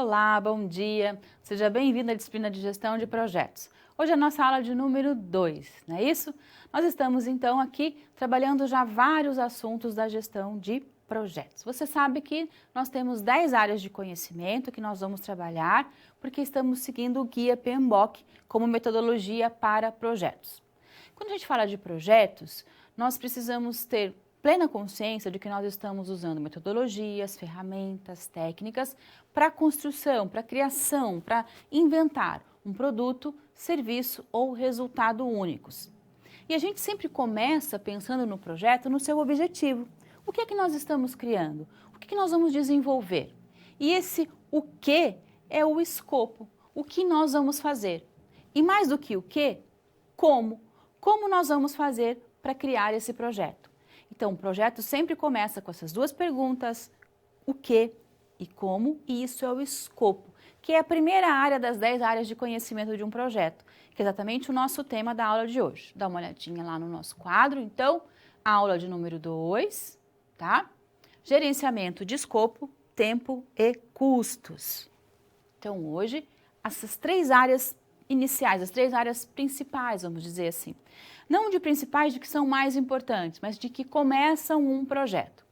Olá, bom dia. Seja bem-vindo à disciplina de gestão de projetos. Hoje é a nossa aula de número 2, não é isso? Nós estamos então aqui trabalhando já vários assuntos da gestão de projetos. Você sabe que nós temos 10 áreas de conhecimento que nós vamos trabalhar porque estamos seguindo o guia PMBOK como metodologia para projetos. Quando a gente fala de projetos, nós precisamos ter plena consciência de que nós estamos usando metodologias, ferramentas, técnicas para a construção, para a criação, para inventar um produto, serviço ou resultado únicos. E a gente sempre começa pensando no projeto, no seu objetivo. O que é que nós estamos criando? O que é que nós vamos desenvolver? E esse o que é o escopo, o que nós vamos fazer. E mais do que o que, como? Como nós vamos fazer para criar esse projeto? Então, o projeto sempre começa com essas duas perguntas, o que e como, e isso é o escopo, que é a primeira área das 10 áreas de conhecimento de um projeto, que é exatamente o nosso tema da aula de hoje. Dá uma olhadinha lá no nosso quadro, então, aula de número 2, tá? Gerenciamento de escopo, tempo e custos. Então, hoje, essas 3 áreas iniciais, as 3 áreas principais, vamos dizer assim. Não de principais, de que são mais importantes, mas de que começam um projeto.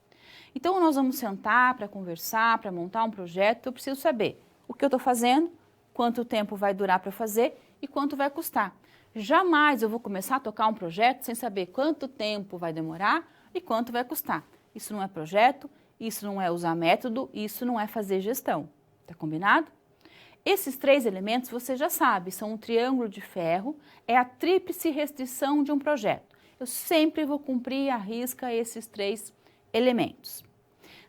Então, nós vamos sentar para conversar, para montar um projeto. Eu preciso saber o que eu estou fazendo, quanto tempo vai durar para fazer e quanto vai custar. Jamais eu vou começar a tocar um projeto sem saber quanto tempo vai demorar e quanto vai custar. Isso não é projeto, isso não é usar método, isso não é fazer gestão. Tá combinado? Esses 3 elementos você já sabe, são um triângulo de ferro, é a tríplice restrição de um projeto. Eu sempre vou cumprir à risca esses 3 elementos.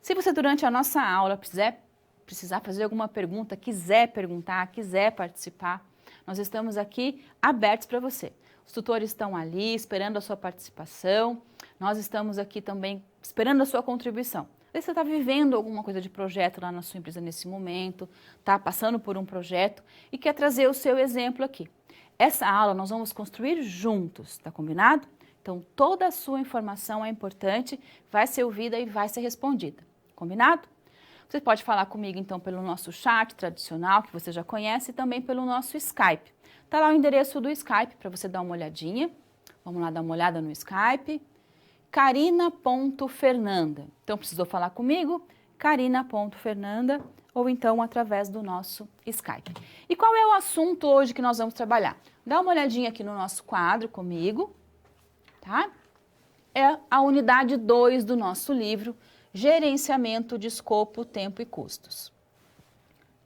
Se você durante a nossa aula precisar fazer alguma pergunta, quiser perguntar, quiser participar, nós estamos aqui abertos para você. Os tutores estão ali esperando a sua participação, nós estamos aqui também esperando a sua contribuição. Você está vivendo alguma coisa de projeto lá na sua empresa nesse momento, está passando por um projeto e quer trazer o seu exemplo aqui. Essa aula nós vamos construir juntos, tá combinado? Então, toda a sua informação é importante, vai ser ouvida e vai ser respondida, combinado? Você pode falar comigo, então, pelo nosso chat tradicional, que você já conhece, e também pelo nosso Skype. Está lá o endereço do Skype para você dar uma olhadinha. Vamos lá dar uma olhada no Skype. Carina.Fernanda. Então, precisou falar comigo? Carina.Fernanda ou então através do nosso Skype. E qual é o assunto hoje que nós vamos trabalhar? Dá uma olhadinha aqui no nosso quadro comigo, tá? É a unidade 2 do nosso livro, Gerenciamento de Escopo, Tempo e Custos.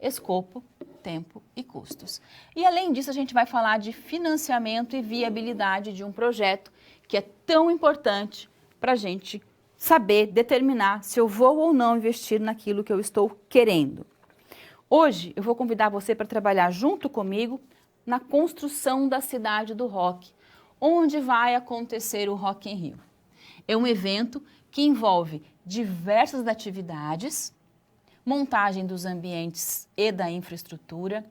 Escopo, tempo e custos. E além disso, a gente vai falar de financiamento e viabilidade de um projeto que é tão importante para a gente saber, determinar se eu vou ou não investir naquilo que eu estou querendo. Hoje eu vou convidar você para trabalhar junto comigo na construção da cidade do rock, onde vai acontecer o Rock in Rio. É um evento que envolve diversas atividades, montagem dos ambientes e da infraestrutura,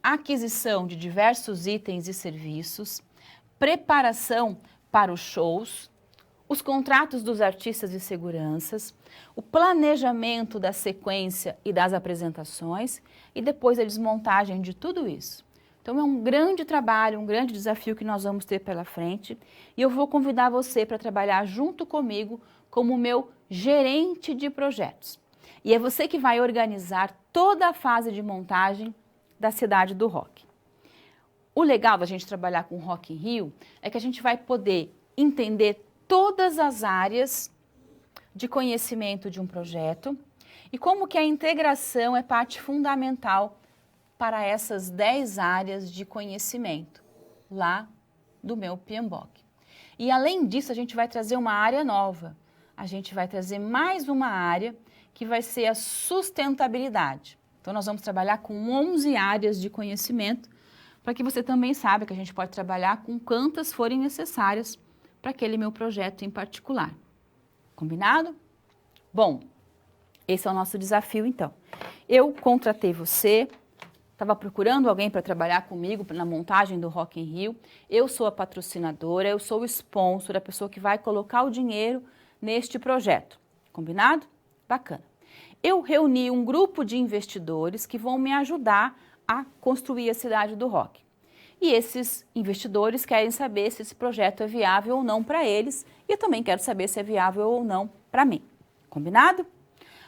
aquisição de diversos itens e serviços, preparação para os shows, os contratos dos artistas e seguranças, o planejamento da sequência e das apresentações e depois a desmontagem de tudo isso. Então é um grande trabalho, um grande desafio que nós vamos ter pela frente e eu vou convidar você para trabalhar junto comigo como meu gerente de projetos. E é você que vai organizar toda a fase de montagem da cidade do rock. O legal da gente trabalhar com Rock in Rio é que a gente vai poder entender todas as áreas de conhecimento de um projeto e como que a integração é parte fundamental para essas 10 áreas de conhecimento lá do meu PMBOK. E além disso, a gente vai trazer uma área nova. A gente vai trazer mais uma área que vai ser a sustentabilidade. Então, nós vamos trabalhar com 11 áreas de conhecimento para que você também saiba que a gente pode trabalhar com quantas forem necessárias para aquele meu projeto em particular. Combinado? Bom, esse é o nosso desafio, então. Eu contratei você, estava procurando alguém para trabalhar comigo na montagem do Rock in Rio. Eu sou a patrocinadora, eu sou o sponsor, a pessoa que vai colocar o dinheiro neste projeto. Combinado? Bacana. Eu reuni um grupo de investidores que vão me ajudar a construir a cidade do rock. E esses investidores querem saber se esse projeto é viável ou não para eles e eu também quero saber se é viável ou não para mim. Combinado?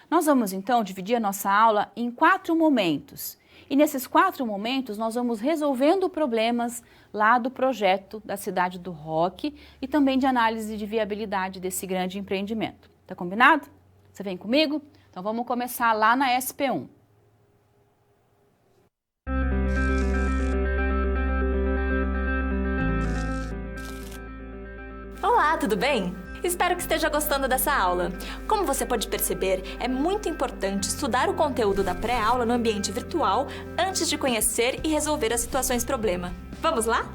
Nós vamos então dividir a nossa aula em 4 momentos. E nesses 4 momentos nós vamos resolvendo problemas lá do projeto da cidade do rock e também de análise de viabilidade desse grande empreendimento. Tá combinado? Você vem comigo? Então vamos começar lá na SP1. Olá, tudo bem? Espero que esteja gostando dessa aula. Como você pode perceber, é muito importante estudar o conteúdo da pré-aula no ambiente virtual antes de conhecer e resolver as situações problema. Vamos lá?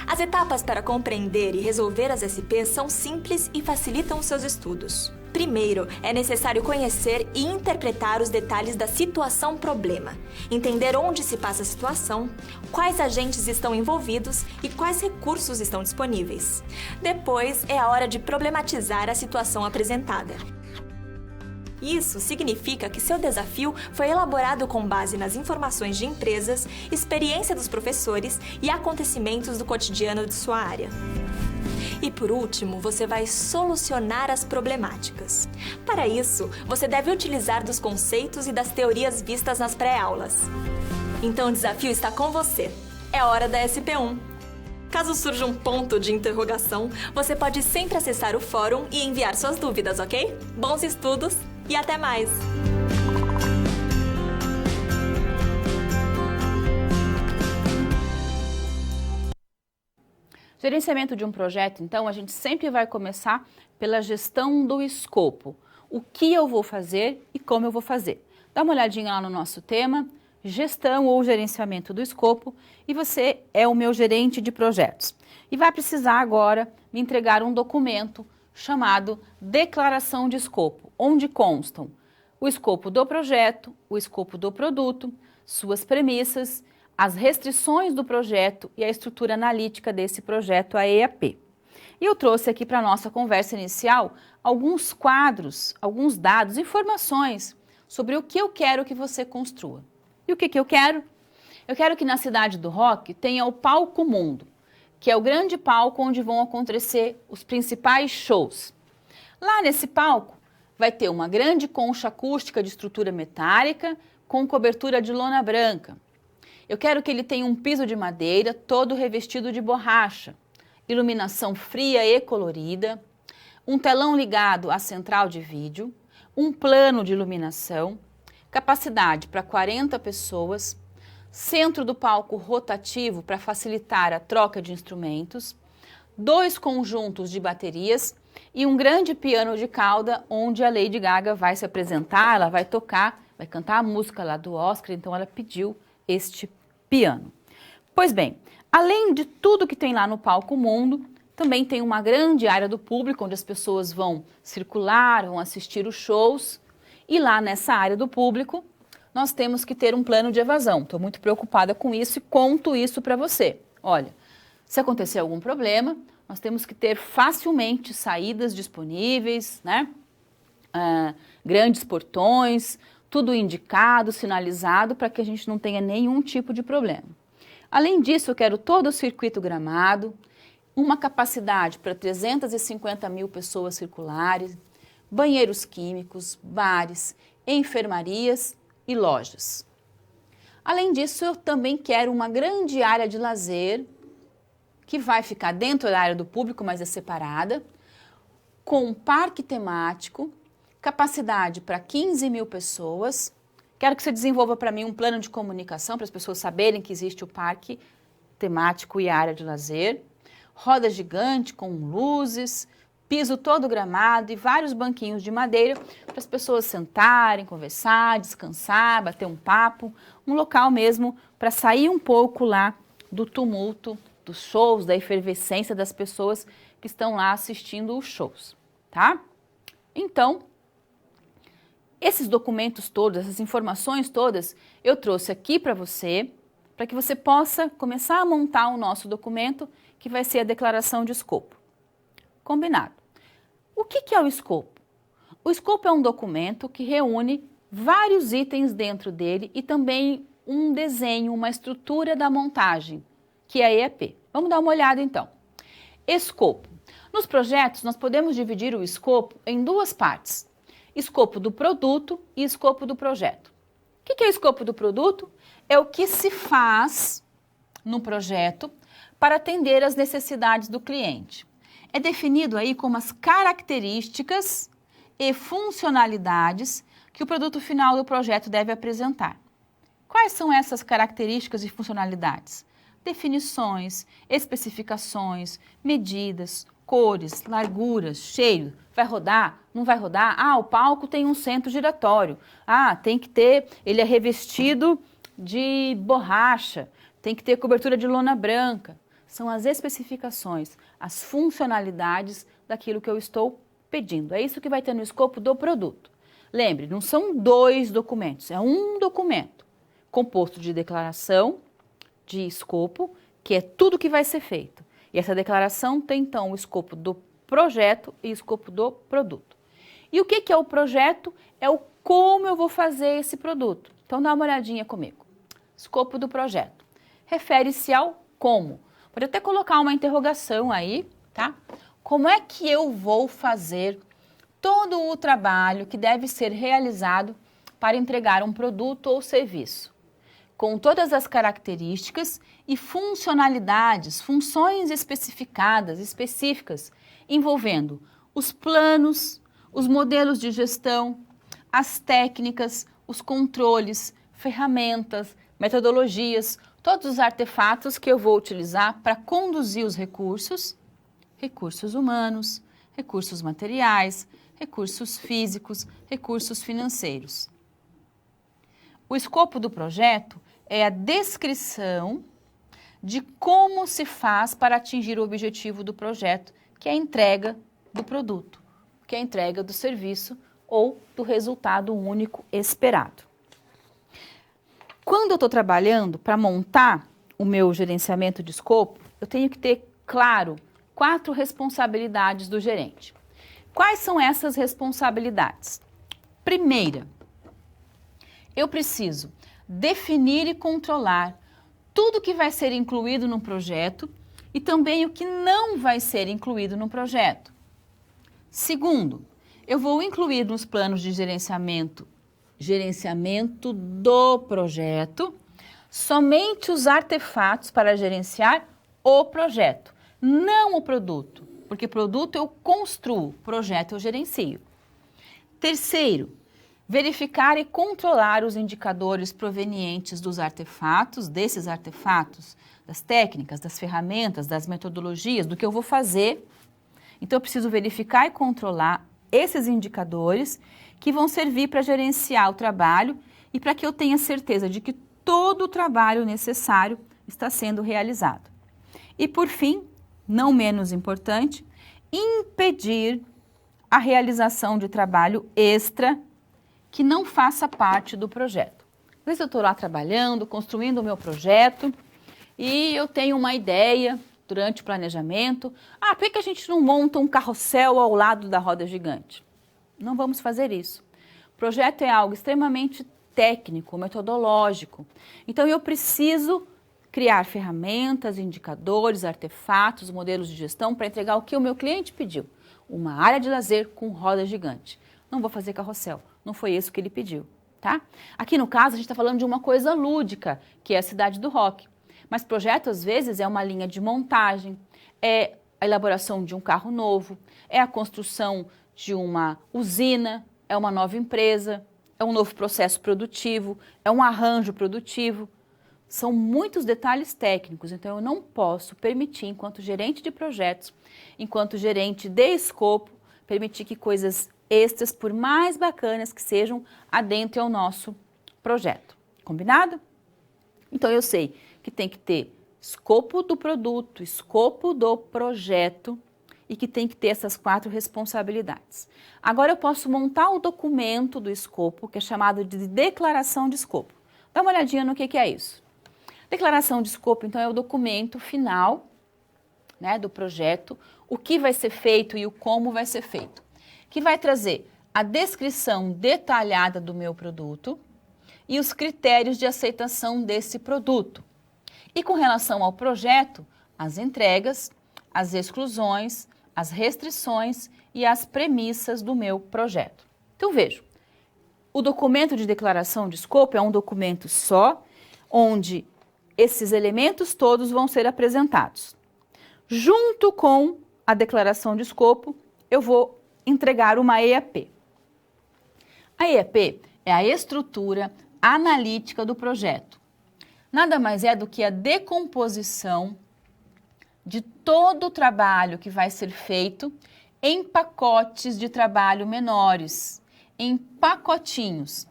As etapas para compreender e resolver as SPs são simples e facilitam os seus estudos. Primeiro, é necessário conhecer e interpretar os detalhes da situação problema, entender onde se passa a situação, quais agentes estão envolvidos e quais recursos estão disponíveis. Depois, é a hora de problematizar a situação apresentada. Isso significa que seu desafio foi elaborado com base nas informações de empresas, experiência dos professores e acontecimentos do cotidiano de sua área. E por último, você vai solucionar as problemáticas. Para isso, você deve utilizar dos conceitos e das teorias vistas nas pré-aulas. Então o desafio está com você. É hora da SP1. Caso surja um ponto de interrogação, você pode sempre acessar o fórum e enviar suas dúvidas, ok? Bons estudos e até mais! Gerenciamento de um projeto, então, a gente sempre vai começar pela gestão do escopo. O que eu vou fazer e como eu vou fazer. Dá uma olhadinha lá no nosso tema, gestão ou gerenciamento do escopo, e você é o meu gerente de projetos. E vai precisar agora me entregar um documento chamado Declaração de Escopo, onde constam o escopo do projeto, o escopo do produto, suas premissas, as restrições do projeto e a estrutura analítica desse projeto, a EAP. E eu trouxe aqui para a nossa conversa inicial alguns quadros, alguns dados, informações sobre o que eu quero que você construa. E o que eu quero? Eu quero que na cidade do rock tenha o Palco Mundo, que é o grande palco onde vão acontecer os principais shows. Lá nesse palco vai ter uma grande concha acústica de estrutura metálica com cobertura de lona branca. Eu quero que ele tenha um piso de madeira todo revestido de borracha, iluminação fria e colorida, um telão ligado à central de vídeo, um plano de iluminação, capacidade para 40 pessoas, centro do palco rotativo para facilitar a troca de instrumentos, 2 conjuntos de baterias e um grande piano de cauda onde a Lady Gaga vai se apresentar, ela vai tocar, vai cantar a música lá do Oscar, então ela pediu este piano. Pois bem, além de tudo que tem lá no Palco Mundo, também tem uma grande área do público onde as pessoas vão circular, vão assistir os shows. E lá nessa área do público, nós temos que ter um plano de evasão. Estou muito preocupada com isso e conto isso para você. Olha, se acontecer algum problema, nós temos que ter facilmente saídas disponíveis, né? Grandes portões, tudo indicado, sinalizado, para que a gente não tenha nenhum tipo de problema. Além disso, eu quero todo o circuito gramado, uma capacidade para 350 mil pessoas circulares, banheiros químicos, bares, enfermarias e lojas. Além disso, eu também quero uma grande área de lazer, que vai ficar dentro da área do público, mas é separada, com um parque temático, capacidade para 15 mil pessoas. Quero que você desenvolva para mim um plano de comunicação para as pessoas saberem que existe o parque temático e a área de lazer. Roda gigante com luzes, piso todo gramado e vários banquinhos de madeira para as pessoas sentarem, conversar, descansar, bater um papo. Um local mesmo para sair um pouco lá do tumulto, dos shows, da efervescência das pessoas que estão lá assistindo os shows, tá? Então, esses documentos todos, essas informações todas, eu trouxe aqui para que você possa começar a montar o nosso documento, que vai ser a declaração de escopo. Combinado. O que é o escopo? O escopo é um documento que reúne vários itens dentro dele e também um desenho, uma estrutura da montagem, que é a EAP. Vamos dar uma olhada então. Escopo. Nos projetos, nós podemos dividir o escopo em duas partes. Escopo do produto e escopo do projeto. O que é o escopo do produto? É o que se faz no projeto para atender às necessidades do cliente. É definido aí como as características e funcionalidades que o produto final do projeto deve apresentar. Quais são essas características e funcionalidades? Definições, especificações, medidas, cores, larguras, cheiro, vai rodar, não vai rodar? Ah, o palco tem um centro giratório. Ah, tem que ter, ele é revestido de borracha, tem que ter cobertura de lona branca. São as especificações, as funcionalidades daquilo que eu estou pedindo. É isso que vai ter no escopo do produto. Lembre, não são dois documentos, é um documento composto de declaração, de escopo, que é tudo que vai ser feito. E essa declaração tem, então, o escopo do projeto e o escopo do produto. E o que é o projeto? É o como eu vou fazer esse produto. Então, dá uma olhadinha comigo. Escopo do projeto. Refere-se ao como. Pode até colocar uma interrogação aí, tá? Como é que eu vou fazer todo o trabalho que deve ser realizado para entregar um produto ou serviço? Com todas as características e funcionalidades, funções específicas, envolvendo os planos, os modelos de gestão, as técnicas, os controles, ferramentas, metodologias, todos os artefatos que eu vou utilizar para conduzir os recursos humanos, recursos materiais, recursos físicos, recursos financeiros. O escopo do projeto é a descrição de como se faz para atingir o objetivo do projeto, que é a entrega do produto, que é a entrega do serviço ou do resultado único esperado. Quando eu estou trabalhando para montar o meu gerenciamento de escopo, eu tenho que ter, claro, 4 responsabilidades do gerente. Quais são essas responsabilidades? Primeira, eu preciso definir e controlar tudo que vai ser incluído no projeto e também o que não vai ser incluído no projeto. Segundo, eu vou incluir nos planos de gerenciamento do projeto somente os artefatos para gerenciar o projeto, não o produto, porque produto eu construo, projeto eu gerencio. Terceiro, verificar e controlar os indicadores provenientes dos artefatos, das técnicas, das ferramentas, das metodologias, do que eu vou fazer. Então, eu preciso verificar e controlar esses indicadores que vão servir para gerenciar o trabalho e para que eu tenha certeza de que todo o trabalho necessário está sendo realizado. E, por fim, não menos importante, impedir a realização de trabalho extra que não faça parte do projeto. Às vezes eu estou lá trabalhando, construindo o meu projeto e eu tenho uma ideia durante o planejamento. Ah, por que a gente não monta um carrossel ao lado da roda gigante? Não vamos fazer isso. O projeto é algo extremamente técnico, metodológico. Então eu preciso criar ferramentas, indicadores, artefatos, modelos de gestão para entregar o que o meu cliente pediu. Uma área de lazer com roda gigante. Não vou fazer carrossel. Não foi isso que ele pediu, tá? Aqui no caso, a gente está falando de uma coisa lúdica, que é a Cidade do Rock. Mas projeto, às vezes, é uma linha de montagem, é a elaboração de um carro novo, é a construção de uma usina, é uma nova empresa, é um novo processo produtivo, é um arranjo produtivo. São muitos detalhes técnicos, então eu não posso permitir, enquanto gerente de projetos, enquanto gerente de escopo, permitir que coisas extras, por mais bacanas que sejam, adentrem ao nosso projeto. Combinado? Então, eu sei que tem que ter escopo do produto, escopo do projeto e que tem que ter essas 4 responsabilidades. Agora, eu posso montar o documento do escopo, que é chamado de declaração de escopo. Dá uma olhadinha no que é isso. Declaração de escopo, então, é o documento final, né, do projeto, o que vai ser feito e o como vai ser feito, que vai trazer a descrição detalhada do meu produto e os critérios de aceitação desse produto. E com relação ao projeto, as entregas, as exclusões, as restrições e as premissas do meu projeto. Então veja, o documento de declaração de escopo é um documento só, onde esses elementos todos vão ser apresentados. Junto com a declaração de escopo, eu vou entregar uma EAP. A EAP é a estrutura analítica do projeto. Nada mais é do que a decomposição de todo o trabalho que vai ser feito em pacotes de trabalho menores, em pacotinhos,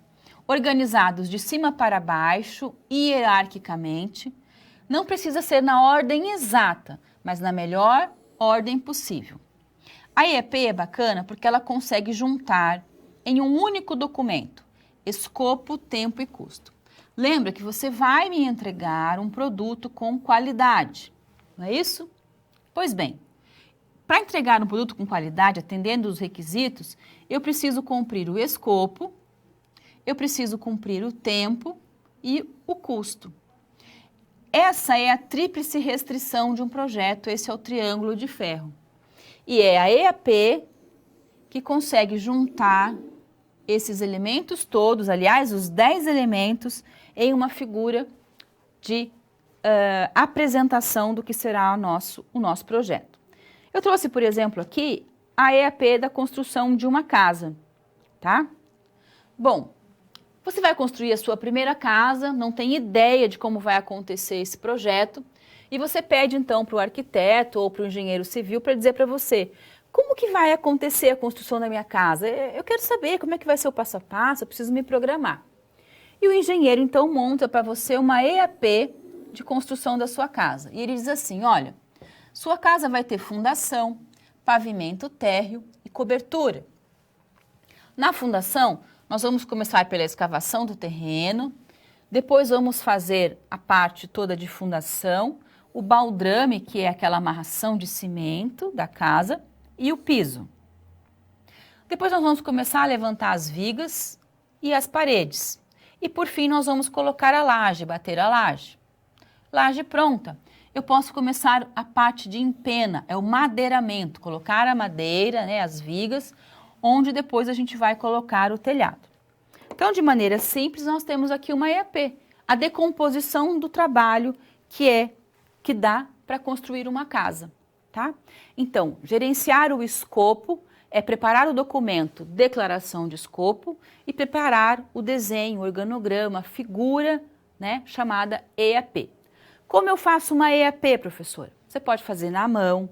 organizados de cima para baixo, hierarquicamente. Não precisa ser na ordem exata, mas na melhor ordem possível. A EAP é bacana porque ela consegue juntar em um único documento escopo, tempo e custo. Lembra que você vai me entregar um produto com qualidade, não é isso? Pois bem, para entregar um produto com qualidade, atendendo os requisitos, eu preciso cumprir o escopo, eu preciso cumprir o tempo e o custo. Essa é a tríplice restrição de um projeto, esse é o triângulo de ferro. E é a EAP que consegue juntar esses elementos todos, aliás, os 10 elementos, em uma figura de apresentação do que será o nosso projeto. Eu trouxe, por exemplo, aqui a EAP da construção de uma casa, tá? Bom, você vai construir a sua primeira casa, não tem ideia de como vai acontecer esse projeto, e você pede então para o arquiteto ou para o engenheiro civil para dizer para você: como que vai acontecer a construção da minha casa? Eu quero saber como é que vai ser o passo a passo, eu preciso me programar. E o engenheiro então monta para você uma EAP de construção da sua casa. E ele diz assim: olha, sua casa vai ter fundação, pavimento térreo e cobertura. Na fundação, nós vamos começar pela escavação do terreno, depois vamos fazer a parte toda de fundação, o baldrame, que é aquela amarração de cimento da casa, e o piso. Depois nós vamos começar a levantar as vigas e as paredes. E por fim nós vamos colocar a laje, bater a laje. Laje pronta. Eu posso começar a parte de empena, é o madeiramento, colocar a madeira, né, as vigas, onde depois a gente vai colocar o telhado. Então, de maneira simples, nós temos aqui uma EAP, a decomposição do trabalho que dá para construir uma casa, tá? Então, gerenciar o escopo é preparar o documento declaração de escopo e preparar o desenho, o organograma, a figura, né, chamada EAP. Como eu faço uma EAP, professora? Você pode fazer na mão,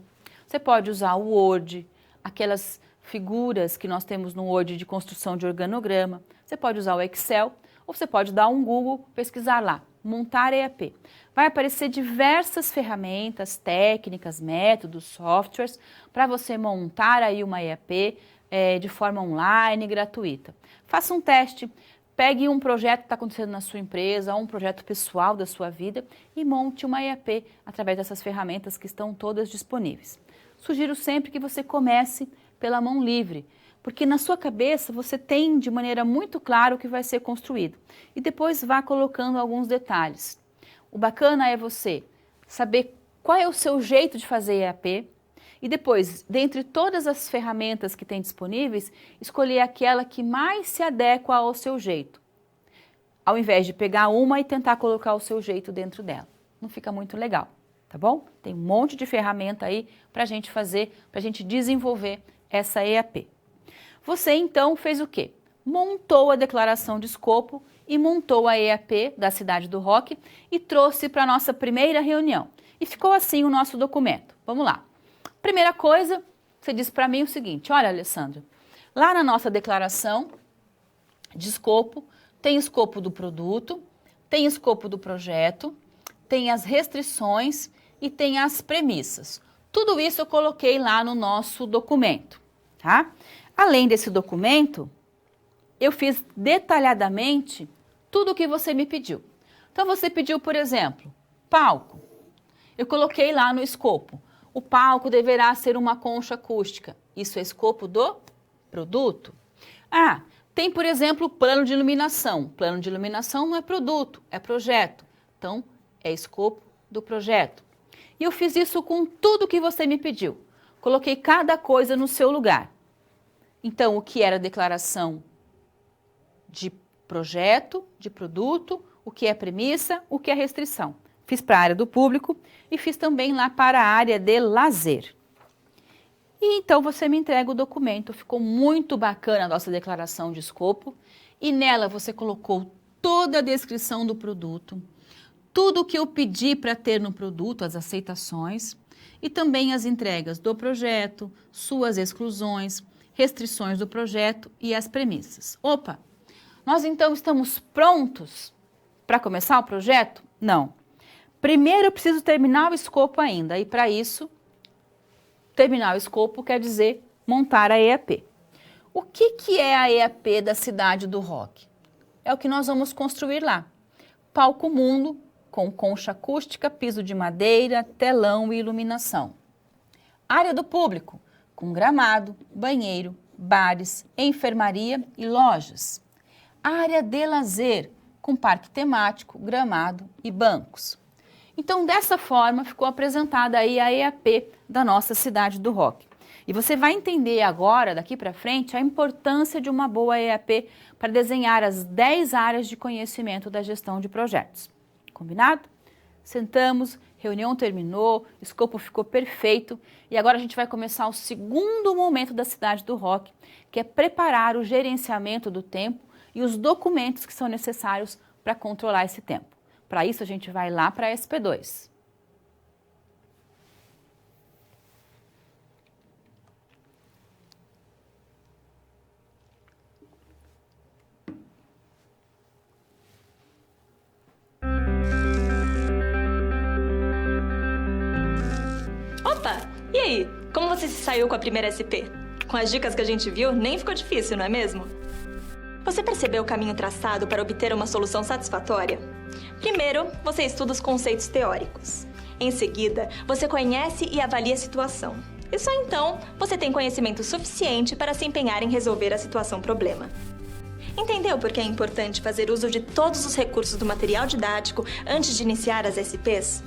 você pode usar o Word, aquelas figuras que nós temos no Word de construção de organograma, você pode usar o Excel, ou você pode dar um Google, pesquisar lá, montar EAP. Vai aparecer diversas ferramentas, técnicas, métodos, softwares, para você montar aí uma EAP de forma online, gratuita. Faça um teste, pegue um projeto que está acontecendo na sua empresa, ou um projeto pessoal da sua vida e monte uma EAP através dessas ferramentas que estão todas disponíveis. Sugiro sempre que você comece pela mão livre, porque na sua cabeça você tem de maneira muito clara o que vai ser construído e depois vá colocando alguns detalhes. O bacana é você saber qual é o seu jeito de fazer EAP e depois, dentre todas as ferramentas que tem disponíveis, escolher aquela que mais se adequa ao seu jeito, ao invés de pegar uma e tentar colocar o seu jeito dentro dela. Não fica muito legal, tá bom? Tem um monte de ferramenta aí para a gente fazer, para a gente desenvolver essa EAP. Você então fez o quê? Montou a declaração de escopo e montou a EAP da Cidade do Rock e trouxe para a nossa primeira reunião. E ficou assim o nosso documento. Vamos lá. Primeira coisa, você disse para mim o seguinte: olha, Alessandra, lá na nossa declaração de escopo, tem escopo do produto, tem escopo do projeto, tem as restrições e tem as premissas. Tudo isso eu coloquei lá no nosso documento, tá? Além desse documento, eu fiz detalhadamente tudo o que você me pediu. Então, você pediu, por exemplo, palco. Eu coloquei lá no escopo. O palco deverá ser uma concha acústica. Isso é escopo do produto. Ah, tem, por exemplo, plano de iluminação. Plano de iluminação não é produto, é projeto. Então, é escopo do projeto. E eu fiz isso com tudo que você me pediu. Coloquei cada coisa no seu lugar. Então, o que era declaração de projeto, de produto, o que é premissa, o que é restrição. Fiz para a área do público e fiz também lá para a área de lazer. E então você me entrega o documento. Ficou muito bacana a nossa declaração de escopo e nela você colocou toda a descrição do produto, tudo o que eu pedi para ter no produto, as aceitações e também as entregas do projeto, suas exclusões, restrições do projeto e as premissas. Opa, nós então estamos prontos para começar o projeto? Não. Primeiro eu preciso terminar o escopo ainda e para isso, terminar o escopo quer dizer montar a EAP. O que é a EAP da Cidade do Rock? É o que nós vamos construir lá. Palco mundo, com concha acústica, piso de madeira, telão e iluminação. Área do público, com gramado, banheiro, bares, enfermaria e lojas. Área de lazer, com parque temático, gramado e bancos. Então, dessa forma, ficou apresentada aí a EAP da nossa Cidade do Rock. E você vai entender agora, daqui para frente, a importância de uma boa EAP para desenhar as 10 áreas de conhecimento da gestão de projetos. Combinado? Sentamos, reunião terminou, escopo ficou perfeito e agora a gente vai começar o segundo momento da Cidade do Rock, que é preparar o gerenciamento do tempo e os documentos que são necessários para controlar esse tempo. Para isso, a gente vai lá para a SP2. Opa! E aí? Como você se saiu com a primeira SP? Com as dicas que a gente viu, nem ficou difícil, não é mesmo? Você percebeu o caminho traçado para obter uma solução satisfatória? Primeiro, você estuda os conceitos teóricos. Em seguida, você conhece e avalia a situação. E só então, você tem conhecimento suficiente para se empenhar em resolver a situação-problema. Entendeu por que é importante fazer uso de todos os recursos do material didático antes de iniciar as SPs?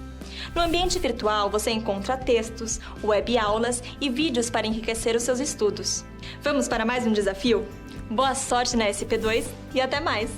No ambiente virtual, você encontra textos, web-aulas e vídeos para enriquecer os seus estudos. Vamos para mais um desafio? Boa sorte na SP2 e até mais!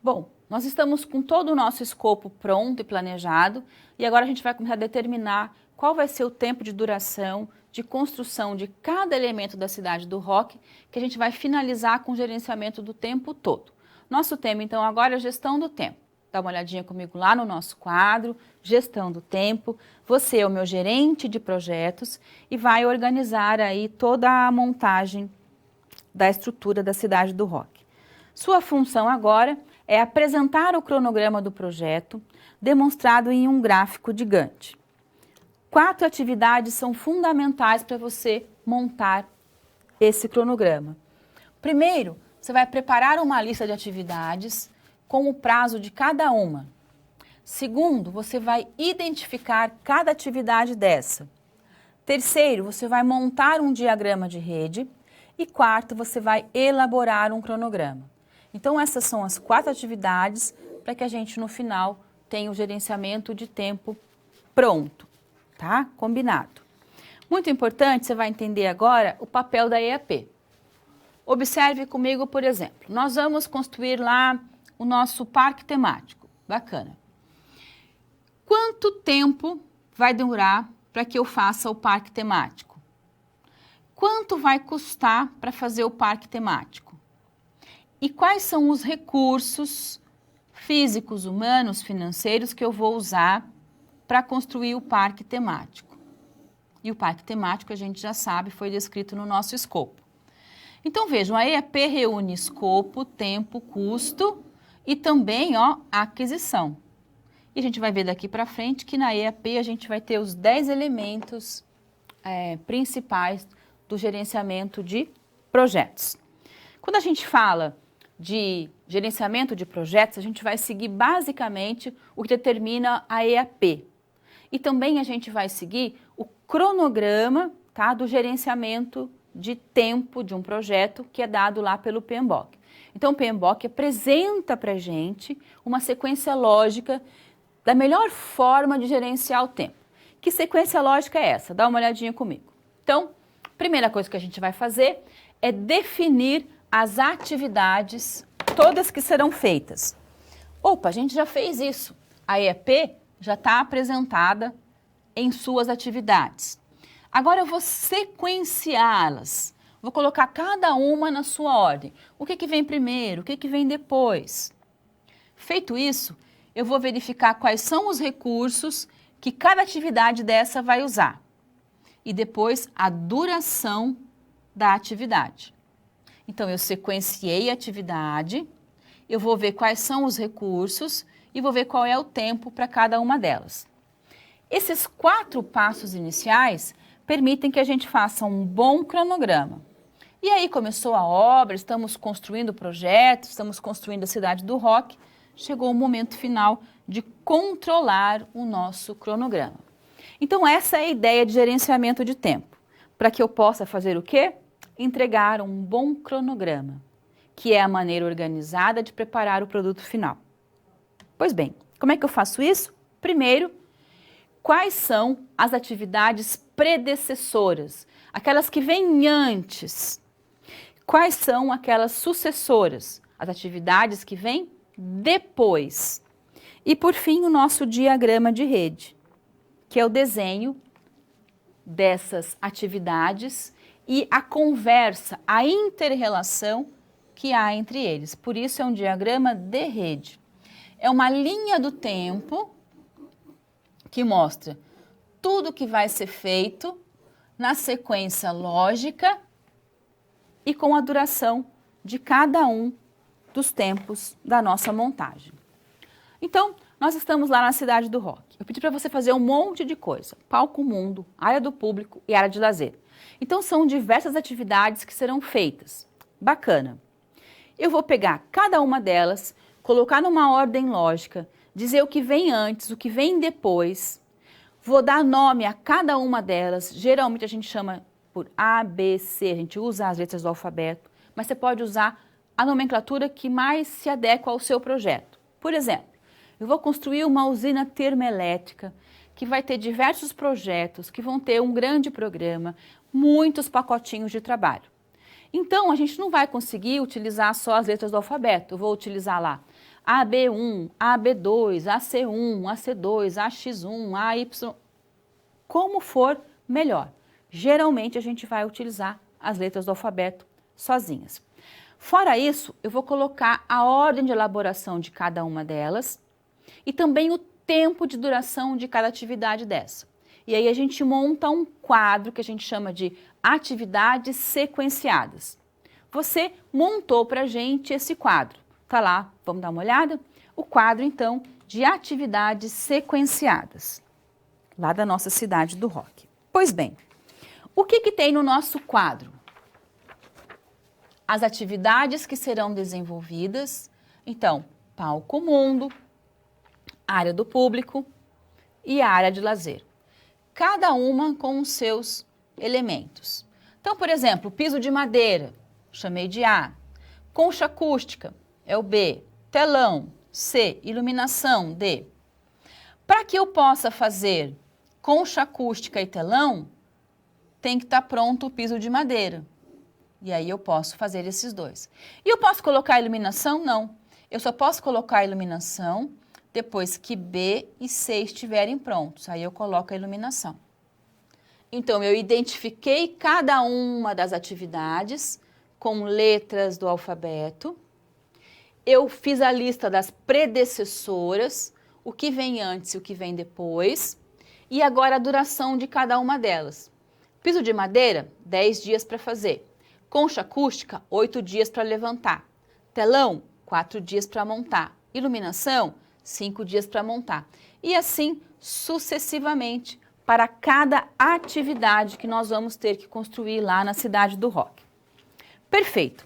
Bom, nós estamos com todo o nosso escopo pronto e planejado e agora a gente vai começar a determinar qual vai ser o tempo de duração de construção de cada elemento da Cidade do Rock, que a gente vai finalizar com o gerenciamento do tempo todo. Nosso tema, então, agora é gestão do tempo. Dá uma olhadinha comigo lá no nosso quadro, gestão do tempo. Você é o meu gerente de projetos e vai organizar aí toda a montagem da estrutura da Cidade do Rock. Sua função agora é apresentar o cronograma do projeto, demonstrado em um gráfico de Gantt. 4 atividades são fundamentais para você montar esse cronograma. Primeiro, você vai preparar uma lista de atividades com o prazo de cada uma. Segundo, você vai identificar cada atividade dessa. Terceiro, você vai montar um diagrama de rede. E quarto, você vai elaborar um cronograma. Então, essas são as 4 atividades para que a gente, no final, tenha o gerenciamento de tempo pronto, tá? Combinado. Muito importante, você vai entender agora o papel da EAP. Observe comigo, por exemplo, nós vamos construir lá o nosso parque temático. Bacana. Quanto tempo vai demorar para que eu faça o parque temático? Quanto vai custar para fazer o parque temático? E quais são os recursos físicos, humanos, financeiros que eu vou usar para construir o parque temático? E o parque temático, a gente já sabe, foi descrito no nosso escopo. Então, vejam, a EAP reúne escopo, tempo, custo e também, ó, aquisição. E a gente vai ver daqui para frente que na EAP a gente vai ter os 10 elementos principais do gerenciamento de projetos. Quando a gente fala de gerenciamento de projetos, a gente vai seguir basicamente o que determina a EAP. E também a gente vai seguir o cronograma, tá, do gerenciamento de tempo de um projeto que é dado lá pelo PMBOK. Então o PMBOK apresenta para a gente uma sequência lógica da melhor forma de gerenciar o tempo. Que sequência lógica é essa? Dá uma olhadinha comigo. Então, a primeira coisa que a gente vai fazer é definir as atividades todas que serão feitas. Opa, a gente já fez isso. A EAP já está apresentada em suas atividades. Agora eu vou sequenciá-las. Vou colocar cada uma na sua ordem. O que vem primeiro? O que vem depois? Feito isso, eu vou verificar quais são os recursos que cada atividade dessa vai usar. E depois a duração da atividade. Então, eu sequenciei a atividade, eu vou ver quais são os recursos e vou ver qual é o tempo para cada uma delas. Esses 4 passos iniciais permitem que a gente faça um bom cronograma. E aí começou a obra, estamos construindo o projeto, estamos construindo a cidade do rock, chegou o momento final de controlar o nosso cronograma. Então, essa é a ideia de gerenciamento de tempo, para que eu possa fazer o quê? Entregar um bom cronograma, que é a maneira organizada de preparar o produto final. Pois bem, como é que eu faço isso? Primeiro, quais são as atividades predecessoras, aquelas que vêm antes? Quais são aquelas sucessoras, as atividades que vêm depois? E por fim, o nosso diagrama de rede, que é o desenho dessas atividades e a conversa, a inter-relação que há entre eles. Por isso é um diagrama de rede. É uma linha do tempo que mostra tudo que vai ser feito na sequência lógica e com a duração de cada um dos tempos da nossa montagem. Então, nós estamos lá na cidade do rock. Eu pedi para você fazer um monte de coisa. Palco Mundo, área do público e área de lazer. Então, são diversas atividades que serão feitas. Bacana. Eu vou pegar cada uma delas, colocar numa ordem lógica, dizer o que vem antes, o que vem depois. Vou dar nome a cada uma delas. Geralmente, a gente chama por A, B, C. A gente usa as letras do alfabeto. Mas você pode usar a nomenclatura que mais se adequa ao seu projeto. Por exemplo, eu vou construir uma usina termoelétrica que vai ter diversos projetos, que vão ter um grande programa, muitos pacotinhos de trabalho. Então, a gente não vai conseguir utilizar só as letras do alfabeto. Eu vou utilizar lá AB1, AB2, AC1, AC2, AX1, AY, como for melhor. Geralmente, a gente vai utilizar as letras do alfabeto sozinhas. Fora isso, eu vou colocar a ordem de elaboração de cada uma delas e também o tempo de duração de cada atividade dessa. E aí a gente monta um quadro que a gente chama de atividades sequenciadas. Você montou para a gente esse quadro. Tá lá, vamos dar uma olhada? O quadro, então, de atividades sequenciadas, lá da nossa cidade do rock. Pois bem, o que tem no nosso quadro? As atividades que serão desenvolvidas, então, Palco Mundo, área do público e a área de lazer. Cada uma com os seus elementos. Então, por exemplo, piso de madeira, chamei de A. Concha acústica, é o B. Telão, C. Iluminação, D. Para que eu possa fazer concha acústica e telão, tem que estar pronto o piso de madeira. E aí eu posso fazer esses dois. E eu posso colocar a iluminação? Não. Eu só posso colocar a iluminação depois que B e C estiverem prontos. Aí eu coloco a iluminação. Então, eu identifiquei cada uma das atividades com letras do alfabeto. Eu fiz a lista das predecessoras, o que vem antes e o que vem depois. E agora a duração de cada uma delas. Piso de madeira, 10 dias para fazer. Concha acústica, 8 dias para levantar. Telão, 4 dias para montar. Iluminação, 5 dias para montar. E assim sucessivamente para cada atividade que nós vamos ter que construir lá na cidade do rock. Perfeito.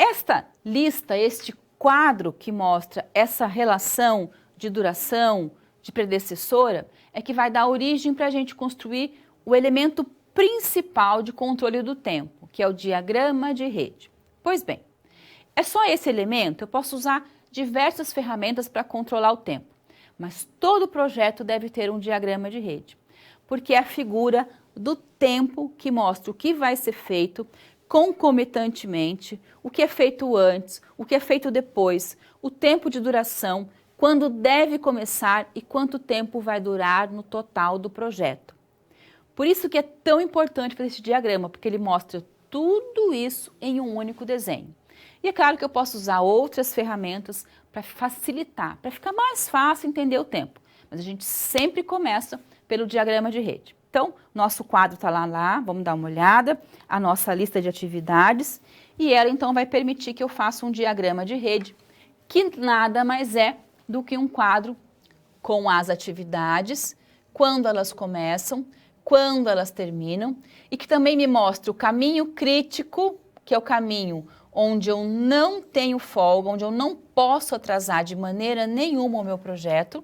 Esta lista, este quadro que mostra essa relação de duração, de predecessora, é que vai dar origem para a gente construir o elemento principal de controle do tempo, que é o diagrama de rede. Pois bem, é só esse elemento, eu posso usar diversas ferramentas para controlar o tempo, mas todo projeto deve ter um diagrama de rede, porque é a figura do tempo que mostra o que vai ser feito concomitantemente, o que é feito antes, o que é feito depois, o tempo de duração, quando deve começar e quanto tempo vai durar no total do projeto. Por isso que é tão importante fazer esse diagrama, porque ele mostra tudo isso em um único desenho. E é claro que eu posso usar outras ferramentas para facilitar, para ficar mais fácil entender o tempo. Mas a gente sempre começa pelo diagrama de rede. Então, nosso quadro está lá, vamos dar uma olhada, a nossa lista de atividades, e ela então vai permitir que eu faça um diagrama de rede, que nada mais é do que um quadro com as atividades, quando elas começam, quando elas terminam, e que também me mostra o caminho crítico, que é o caminho onde eu não tenho folga, onde eu não posso atrasar de maneira nenhuma o meu projeto,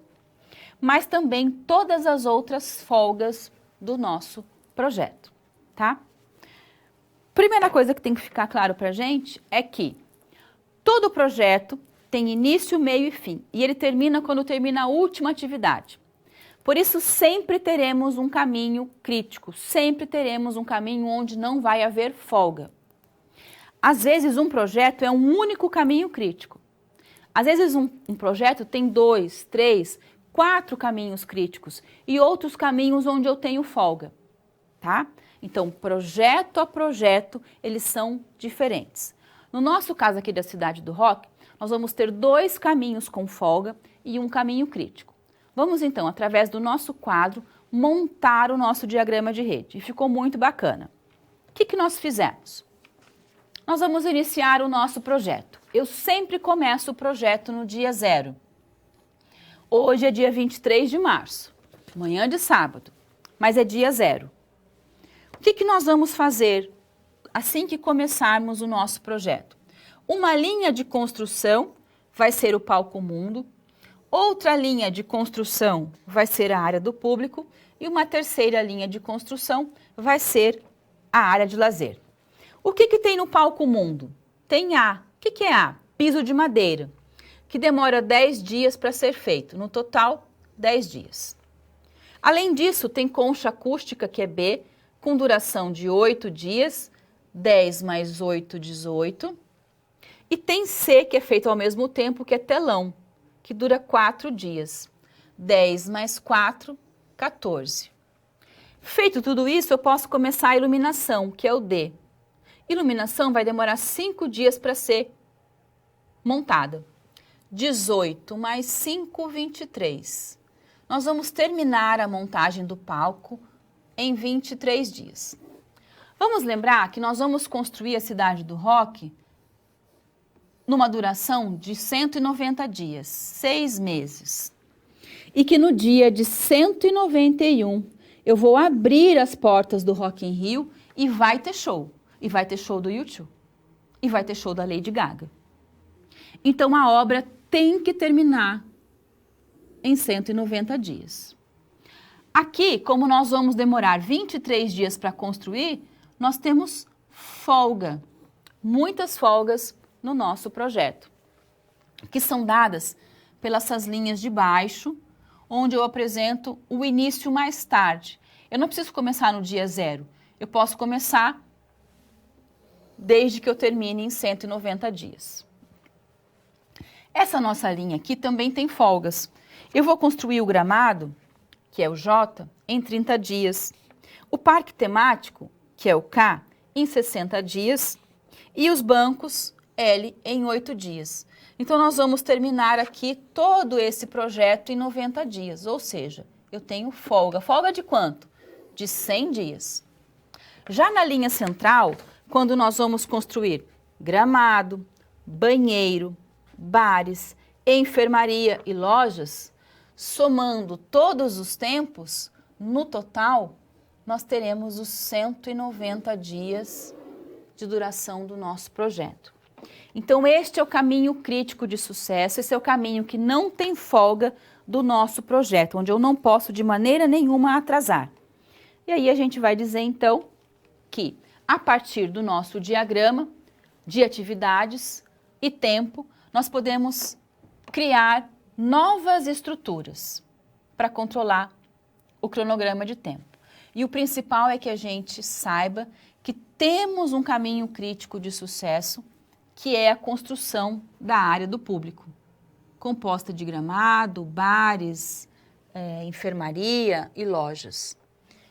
mas também todas as outras folgas do nosso projeto, tá? Primeira coisa que tem que ficar claro pra gente é que todo projeto tem início, meio e fim, e ele termina quando termina a última atividade. Por isso, sempre teremos um caminho crítico, sempre teremos um caminho onde não vai haver folga. Às vezes, um projeto é um único caminho crítico. Às vezes, um projeto tem 2, 3, 4 caminhos críticos e outros caminhos onde eu tenho folga, tá? Então, projeto a projeto, eles são diferentes. No nosso caso aqui da Cidade do Rock, nós vamos ter 2 caminhos com folga e um caminho crítico. Vamos então, através do nosso quadro, montar o nosso diagrama de rede. E ficou muito bacana. O que nós fizemos? Nós vamos iniciar o nosso projeto. Eu sempre começo o projeto no dia 0. Hoje é dia 23 de março, manhã de sábado, mas é dia 0. O que nós vamos fazer assim que começarmos o nosso projeto? Uma linha de construção vai ser o palco mundo, outra linha de construção vai ser a área do público e uma terceira linha de construção vai ser a área de lazer. O que tem no palco mundo? Tem A. O que é A? Piso de madeira, que demora 10 dias para ser feito, no total 10 dias. Além disso, tem concha acústica, que é B, com duração de 8 dias, 10 mais 8, 18. E tem C, que é feito ao mesmo tempo, que é telão, que dura 4 dias, 10 mais 4, 14. Feito tudo isso, eu posso começar a iluminação, que é o D. Iluminação vai demorar 5 dias para ser montada. 18 mais 5, 23. Nós vamos terminar a montagem do palco em 23 dias. Vamos lembrar que nós vamos construir a Cidade do Rock numa duração de 190 dias, 6 meses. E que no dia de 191 eu vou abrir as portas do Rock in Rio e vai ter show. E vai ter show do U2. E vai ter show da Lady Gaga. Então a obra tem que terminar em 190 dias. Aqui, como nós vamos demorar 23 dias para construir, nós temos folga, muitas folgas no nosso projeto, que são dadas pelas linhas de baixo, onde eu apresento o início mais tarde. Eu não preciso começar no dia 0, eu posso começar desde que eu termine em 190 dias. Essa nossa linha aqui também tem folgas. Eu vou construir o gramado, que é o J, em 30 dias. O parque temático, que é o K, em 60 dias. E os bancos, L, em 8 dias. Então, nós vamos terminar aqui todo esse projeto em 90 dias. Ou seja, eu tenho folga. Folga de quanto? De 100 dias. Já na linha central, quando nós vamos construir gramado, banheiro, bares, enfermaria e lojas, somando todos os tempos, no total, nós teremos os 190 dias de duração do nosso projeto. Então, este é o caminho crítico de sucesso, esse é o caminho que não tem folga do nosso projeto, onde eu não posso de maneira nenhuma atrasar. E aí a gente vai dizer, então, que a partir do nosso diagrama de atividades e tempo, nós podemos criar novas estruturas para controlar o cronograma de tempo. E o principal é que a gente saiba que temos um caminho crítico de sucesso, que é a construção da área do público, composta de gramado, bares, enfermaria e lojas.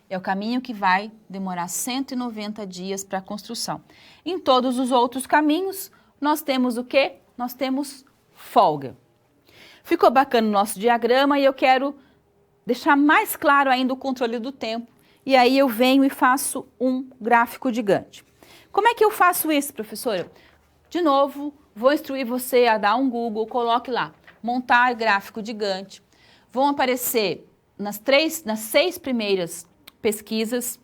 É o caminho que vai demorar 190 dias para a construção. Em todos os outros caminhos, nós temos o quê? Nós temos folga. Ficou bacana o nosso diagrama e eu quero deixar mais claro ainda o controle do tempo. E aí eu venho e faço um gráfico de Gantt. Como é que eu faço isso, professora? De novo, vou instruir você a dar um Google, coloque lá, montar gráfico de Gantt. Vão aparecer nas 6 primeiras pesquisas,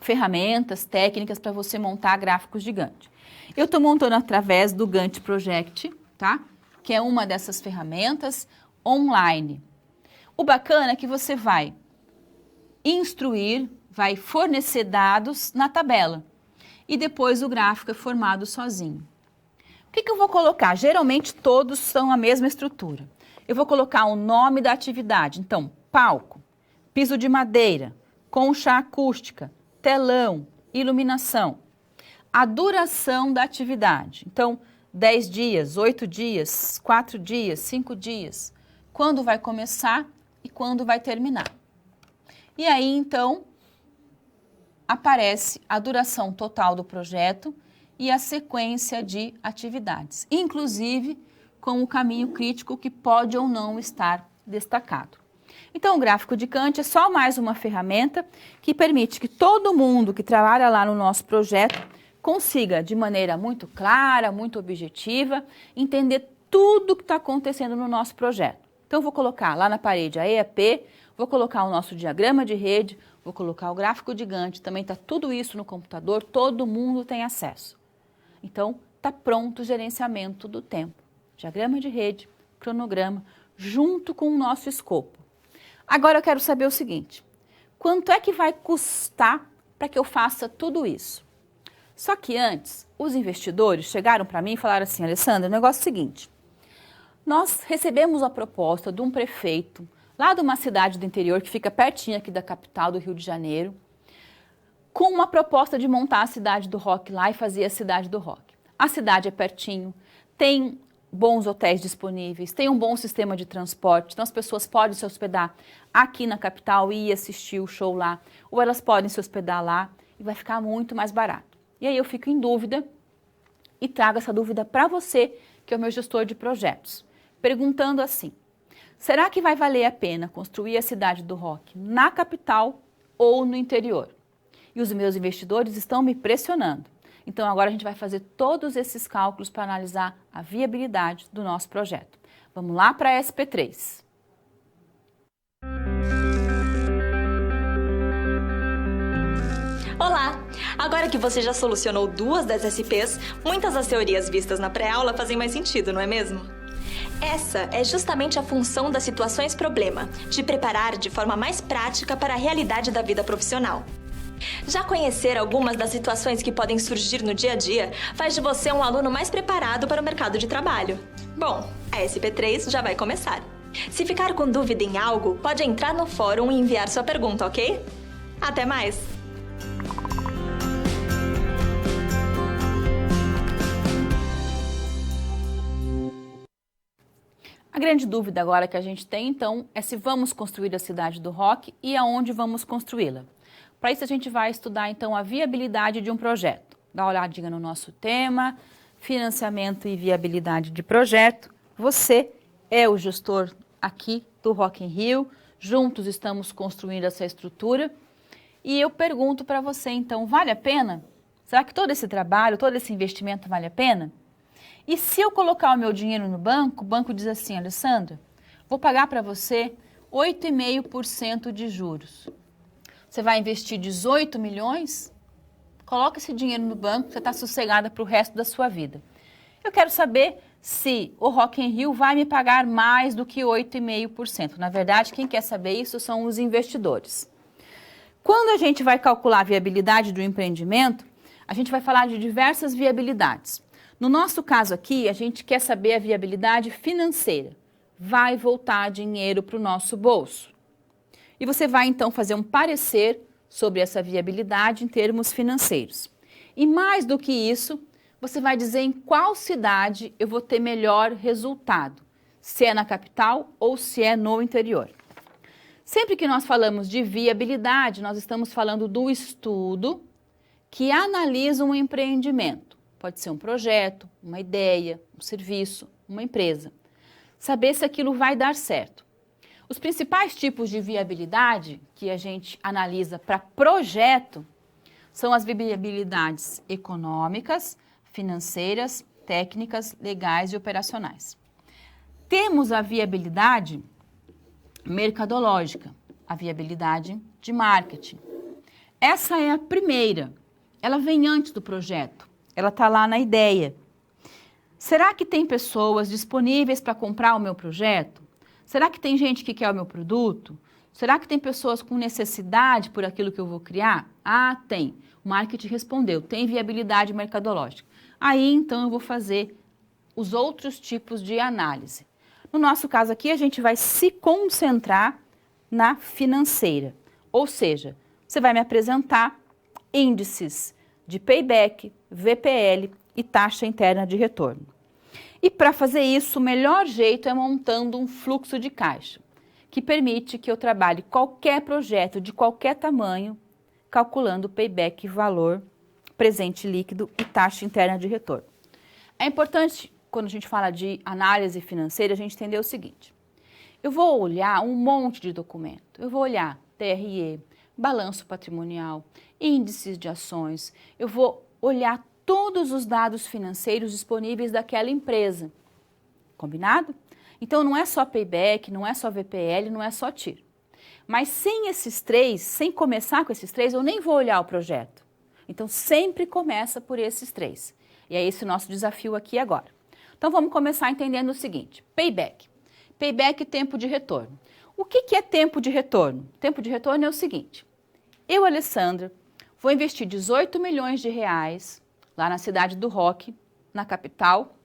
ferramentas, técnicas para você montar gráficos de Gantt. Eu estou montando através do Gantt Project, tá? Que é uma dessas ferramentas online. O bacana é que você vai instruir, vai fornecer dados na tabela e depois o gráfico é formado sozinho. O que eu vou colocar? Geralmente todos são a mesma estrutura. Eu vou colocar o nome da atividade, então, palco, piso de madeira, concha acústica, telão, iluminação. A duração da atividade, então, 10 dias, 8 dias, 4 dias, 5 dias. Quando vai começar e quando vai terminar. E aí, então, aparece a duração total do projeto e a sequência de atividades, inclusive com o caminho crítico que pode ou não estar destacado. Então, o gráfico de Gantt é só mais uma ferramenta que permite que todo mundo que trabalha lá no nosso projeto consiga, de maneira muito clara, muito objetiva, entender tudo o que está acontecendo no nosso projeto. Então, eu vou colocar lá na parede a EAP, vou colocar o nosso diagrama de rede, vou colocar o gráfico de Gantt, também está tudo isso no computador, todo mundo tem acesso. Então, está pronto o gerenciamento do tempo. Diagrama de rede, cronograma, junto com o nosso escopo. Agora eu quero saber o seguinte, quanto é que vai custar para que eu faça tudo isso? Só que antes, os investidores chegaram para mim e falaram assim, Alessandra, o negócio é o seguinte, nós recebemos a proposta de um prefeito lá de uma cidade do interior que fica pertinho aqui da capital do Rio de Janeiro, com uma proposta de montar a cidade do rock lá e fazer a cidade do rock. A cidade é pertinho, tem bons hotéis disponíveis, tem um bom sistema de transporte, então as pessoas podem se hospedar aqui na capital e ir assistir o show lá, ou elas podem se hospedar lá e vai ficar muito mais barato. E aí eu fico em dúvida e trago essa dúvida para você, que é o meu gestor de projetos, perguntando assim, será que vai valer a pena construir a cidade do rock na capital ou no interior? E os meus investidores estão me pressionando. Então, agora a gente vai fazer todos esses cálculos para analisar a viabilidade do nosso projeto. Vamos lá para a SP3. Olá! Agora que você já solucionou 2 das SPs, muitas das teorias vistas na pré-aula fazem mais sentido, não é mesmo? Essa é justamente a função das situações problema, te preparar de forma mais prática para a realidade da vida profissional. Já conhecer algumas das situações que podem surgir no dia a dia faz de você um aluno mais preparado para o mercado de trabalho. Bom, a SP3 já vai começar. Se ficar com dúvida em algo, pode entrar no fórum e enviar sua pergunta, ok? Até mais! A grande dúvida agora que a gente tem, então, é se vamos construir a cidade do rock e aonde vamos construí-la. Para isso, a gente vai estudar, então, a viabilidade de um projeto. Dá uma olhadinha no nosso tema, financiamento e viabilidade de projeto. Você é o gestor aqui do Rock in Rio, juntos estamos construindo essa estrutura. E eu pergunto para você, então, vale a pena? Será que todo esse trabalho, todo esse investimento vale a pena? E se eu colocar o meu dinheiro no banco, o banco diz assim, Alessandra, vou pagar para você 8,5% de juros. Você vai investir 18 milhões? Coloca esse dinheiro no banco, você está sossegada para o resto da sua vida. Eu quero saber se o Rock in Rio vai me pagar mais do que 8,5%. Na verdade, quem quer saber isso são os investidores. Quando a gente vai calcular a viabilidade do empreendimento, a gente vai falar de diversas viabilidades. No nosso caso aqui, a gente quer saber a viabilidade financeira. Vai voltar dinheiro para o nosso bolso. E você vai então fazer um parecer sobre essa viabilidade em termos financeiros. E mais do que isso, você vai dizer em qual cidade eu vou ter melhor resultado, se é na capital ou se é no interior. Sempre que nós falamos de viabilidade, nós estamos falando do estudo que analisa um empreendimento. Pode ser um projeto, uma ideia, um serviço, uma empresa. Saber se aquilo vai dar certo. Os principais tipos de viabilidade que a gente analisa para projeto são as viabilidades econômicas, financeiras, técnicas, legais e operacionais. Temos a viabilidade mercadológica, a viabilidade de marketing. Essa é a primeira, ela vem antes do projeto, ela está lá na ideia. Será que tem pessoas disponíveis para comprar o meu projeto? Será que tem gente que quer o meu produto? Será que tem pessoas com necessidade por aquilo que eu vou criar? Ah, tem. O marketing respondeu, tem viabilidade mercadológica. Aí, então, eu vou fazer os outros tipos de análise. No nosso caso aqui, a gente vai se concentrar na financeira. Ou seja, você vai me apresentar índices de payback, VPL e taxa interna de retorno. E para fazer isso, o melhor jeito é montando um fluxo de caixa, que permite que eu trabalhe qualquer projeto de qualquer tamanho, calculando payback, valor, presente líquido e taxa interna de retorno. É importante, quando a gente fala de análise financeira, a gente entender o seguinte. Eu vou olhar um monte de documento. Eu vou olhar TRE, balanço patrimonial, índices de ações. Eu vou olhar todos os dados financeiros disponíveis daquela empresa. Combinado? Então, não é só payback, não é só VPL, não é só TIR. Mas sem esses três, sem começar com esses três, eu nem vou olhar o projeto. Então, sempre começa por esses três. E é esse o nosso desafio aqui agora. Então, vamos começar entendendo o seguinte. Payback. Payback, tempo de retorno. O que é tempo de retorno? Tempo de retorno é o seguinte. Eu, Alessandra, vou investir 18 milhões de reais lá na cidade do Rock, na capital.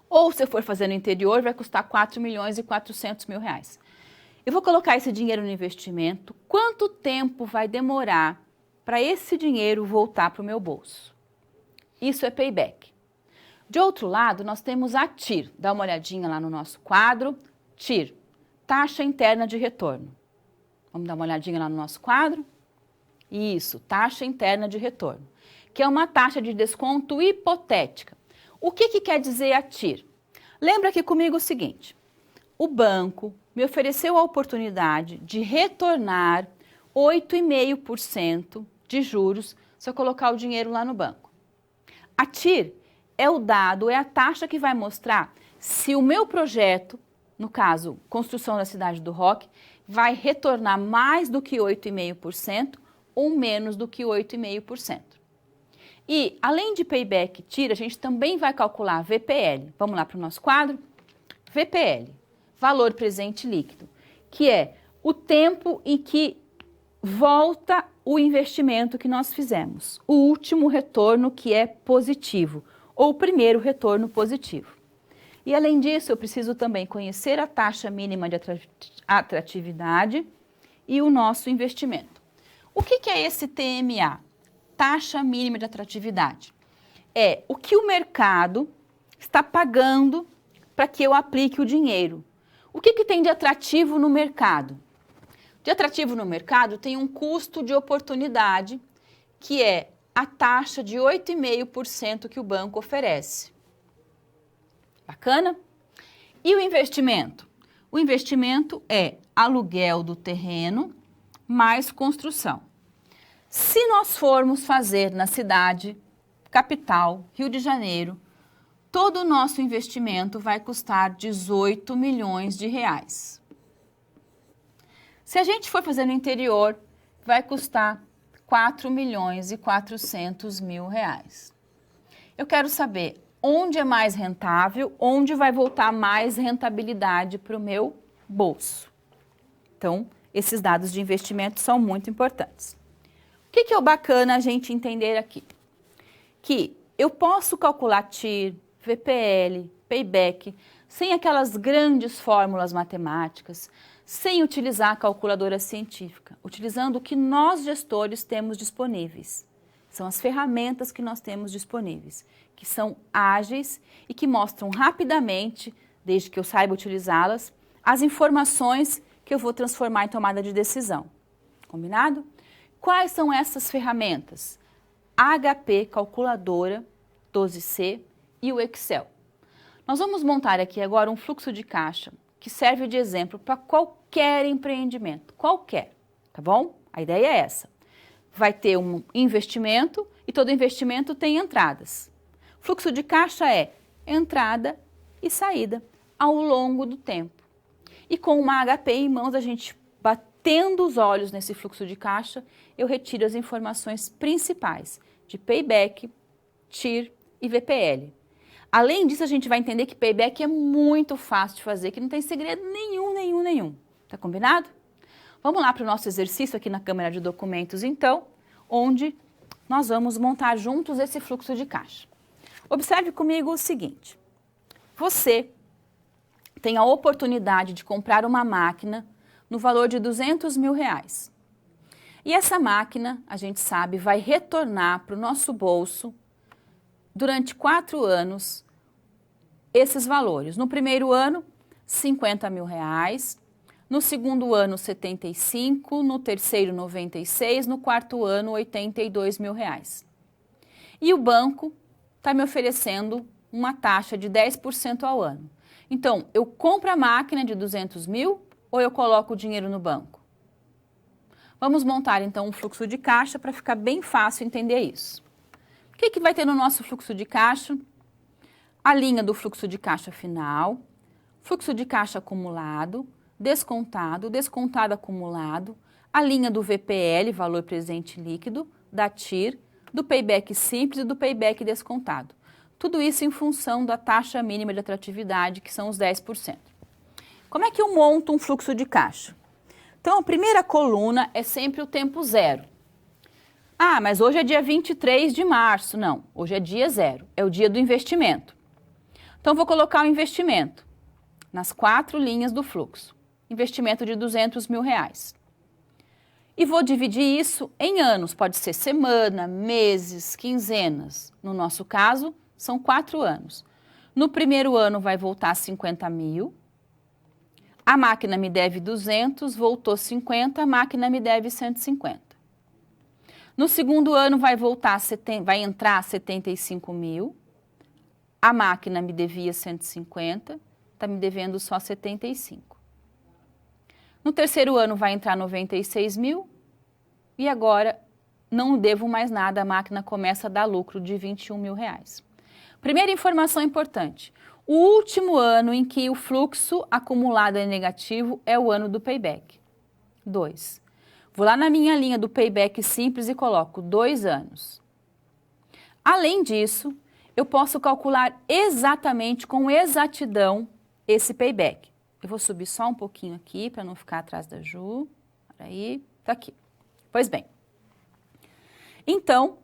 Ou, se eu for fazer no interior, vai custar 4 milhões e 400 mil reais. Eu vou colocar esse dinheiro no investimento. Quanto tempo vai demorar para esse dinheiro voltar para o meu bolso? Isso é payback. De outro lado, nós temos a TIR. Dá uma olhadinha lá no nosso quadro. TIR, taxa interna de retorno. Vamos dar uma olhadinha lá no nosso quadro? Isso, taxa interna de retorno, que é uma taxa de desconto hipotética. O que quer dizer a TIR? Lembra aqui comigo o seguinte. O banco me ofereceu a oportunidade de retornar 8,5% de juros se eu colocar o dinheiro lá no banco. A TIR é o dado, é a taxa que vai mostrar se o meu projeto, no caso, construção da cidade do Rock, vai retornar mais do que 8,5% ou menos do que 8,5%. E, além de payback TIR, a gente também vai calcular VPL. Vamos lá para o nosso quadro? VPL, valor presente líquido, que é o tempo em que volta o investimento que nós fizemos. O último retorno que é positivo, ou o primeiro retorno positivo. E, além disso, eu preciso também conhecer a taxa mínima de atratividade e o nosso investimento. O que é esse TMA? Taxa mínima de atratividade. É o que o mercado está pagando para que eu aplique o dinheiro. O que tem de atrativo no mercado? De atrativo no mercado tem um custo de oportunidade, que é a taxa de 8,5% que o banco oferece. Bacana? E o investimento? O investimento é aluguel do terreno mais construção. Se nós formos fazer na cidade, capital, Rio de Janeiro, todo o nosso investimento vai custar 18 milhões de reais. Se a gente for fazer no interior, vai custar 4 milhões e 400 mil reais. Eu quero saber onde é mais rentável, onde vai voltar mais rentabilidade para o meu bolso. Então, esses dados de investimento são muito importantes. O que é o bacana a gente entender aqui? Que eu posso calcular TIR, VPL, payback, sem aquelas grandes fórmulas matemáticas, sem utilizar a calculadora científica, utilizando o que nós gestores temos disponíveis. São as ferramentas que nós temos disponíveis, que são ágeis e que mostram rapidamente, desde que eu saiba utilizá-las, as informações que eu vou transformar em tomada de decisão. Combinado? Quais são essas ferramentas? HP, calculadora, 12C e o Excel. Nós vamos montar aqui agora um fluxo de caixa que serve de exemplo para qualquer empreendimento, qualquer, tá bom? A ideia é essa. Vai ter um investimento e todo investimento tem entradas. Fluxo de caixa é entrada e saída ao longo do tempo. E com uma HP em mãos, a gente batendo os olhos nesse fluxo de caixa, eu retiro as informações principais de payback, TIR e VPL. Além disso, a gente vai entender que payback é muito fácil de fazer, que não tem segredo nenhum. Tá combinado? Vamos lá para o nosso exercício aqui na câmera de documentos, então, onde nós vamos montar juntos esse fluxo de caixa. Observe comigo o seguinte. Você tem a oportunidade de comprar uma máquina no valor de R$200 mil. E essa máquina, a gente sabe, vai retornar para o nosso bolso durante 4 anos esses valores. No primeiro ano, R$50 mil. No segundo ano, 75, no terceiro, 96, no quarto ano, 82 mil reais. E o banco está me oferecendo uma taxa de 10% ao ano. Então, eu compro a máquina de 200 mil ou eu coloco o dinheiro no banco? Vamos montar, então, um fluxo de caixa para ficar bem fácil entender isso. O que vai ter no nosso fluxo de caixa? A linha do fluxo de caixa final, fluxo de caixa acumulado, descontado, descontado acumulado, a linha do VPL, valor presente líquido, da TIR, do payback simples e do payback descontado. Tudo isso em função da taxa mínima de atratividade, que são os 10%. Como é que eu monto um fluxo de caixa? Então, a primeira coluna é sempre o tempo zero. Ah, mas hoje é dia 23 de março. Não, hoje é dia zero, é o dia do investimento. Então, vou colocar o investimento nas 4 linhas do fluxo. Investimento de R$200 mil. E vou dividir isso em anos, pode ser semana, meses, quinzenas. No nosso caso, são 4 anos. No primeiro ano vai voltar 50 mil, a máquina me deve 200, voltou 50, a máquina me deve 150. No segundo ano vai entrar 75 mil, a máquina me devia 150, está me devendo só 75. No terceiro ano vai entrar 96 mil e agora não devo mais nada, a máquina começa a dar lucro de 21 mil reais. Primeira informação importante, o último ano em que o fluxo acumulado é negativo é o ano do payback. 2. Vou lá na minha linha do payback simples e coloco 2 anos. Além disso, eu posso calcular exatamente, com exatidão, esse payback. Eu vou subir só um pouquinho aqui para não ficar atrás da Ju. Aí, tá aqui. Pois bem. Então,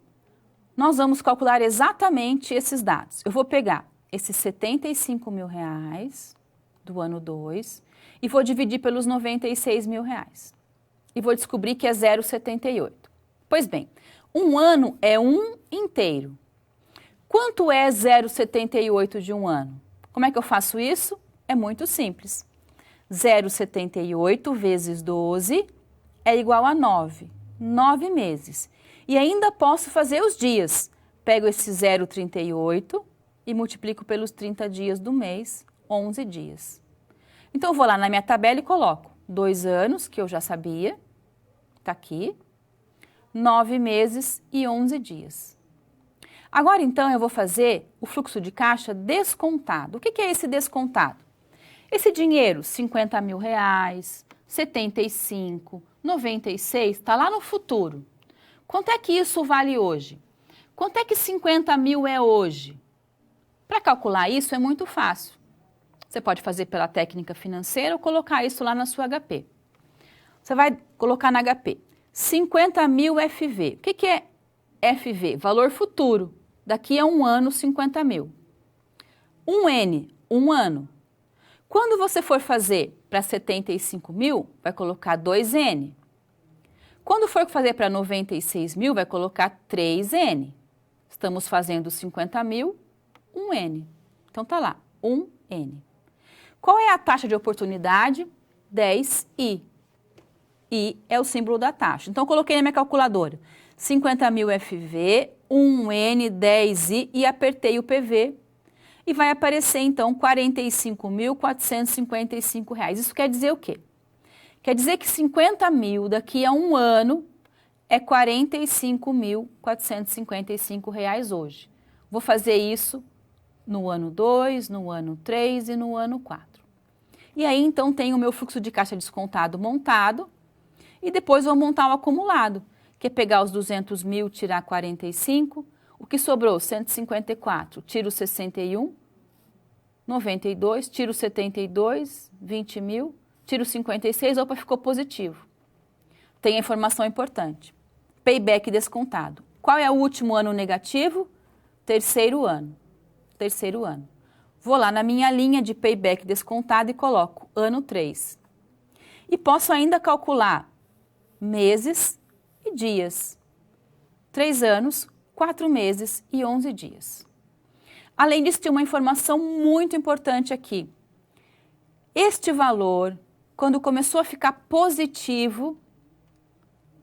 nós vamos calcular exatamente esses dados. Eu vou pegar esses 75 mil reais do ano 2 e vou dividir pelos 96 mil reais. E vou descobrir que é 0,78. Pois bem, um ano é um inteiro. Quanto é 0,78 de um ano? Como é que eu faço isso? É muito simples. 0,78 vezes 12 é igual a 9. 9 meses. E ainda posso fazer os dias. Pego esse 0,38 e multiplico pelos 30 dias do mês, 11 dias. Então, eu vou lá na minha tabela e coloco 2 anos, que eu já sabia, está aqui, 9 meses e 11 dias. Agora, então, eu vou fazer o fluxo de caixa descontado. O que é esse descontado? Esse dinheiro, 50 mil reais, 75, 96, está lá no futuro. Quanto é que isso vale hoje? Quanto é que 50 mil é hoje? Para calcular isso é muito fácil. Você pode fazer pela técnica financeira ou colocar isso lá na sua HP. Você vai colocar na HP 50.000 FV. O que é FV? Valor futuro. Daqui a um ano, 50.000. 1N, um ano. Quando você for fazer para 75.000, vai colocar 2N. Quando for fazer para 96.000, vai colocar 3N. Estamos fazendo 50.000, 1N. Então tá lá, 1N. Qual é a taxa de oportunidade? 10I. I é o símbolo da taxa. Então, eu coloquei na minha calculadora 50.000 FV, 1N, 10I e apertei o PV. E vai aparecer, então, R$ 45.455. Isso quer dizer o quê? Quer dizer que 50.000 daqui a um ano é R$ 45.455 hoje. Vou fazer isso no ano 2, no ano 3 e no ano 4. E aí, então, tenho o meu fluxo de caixa descontado montado e depois vou montar o acumulado, que é pegar os 200.000, tirar 45, o que sobrou? 154, tiro 61, 92, tiro 72, 20.000, tiro 56, opa, ficou positivo. Tem a informação importante. Payback descontado. Qual é o último ano negativo? Terceiro ano. Terceiro ano. Vou lá na minha linha de payback descontado e coloco ano 3. E posso ainda calcular meses e dias. 3 anos, 4 meses e 11 dias. Além disso, tem uma informação muito importante aqui. Este valor, quando começou a ficar positivo,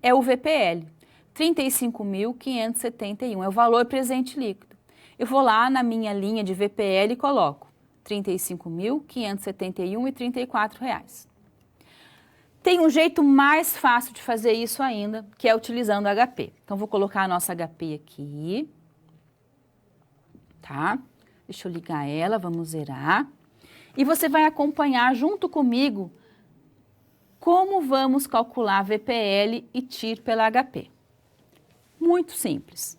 é o VPL. 35.571 é o valor presente líquido. Eu vou lá na minha linha de VPL e coloco R$ 35.571,34. Tem um jeito mais fácil de fazer isso ainda, que é utilizando a HP. Então, vou colocar a nossa HP aqui. Tá? Deixa eu ligar ela, vamos zerar. E você vai acompanhar junto comigo como vamos calcular VPL e TIR pela HP. Muito simples.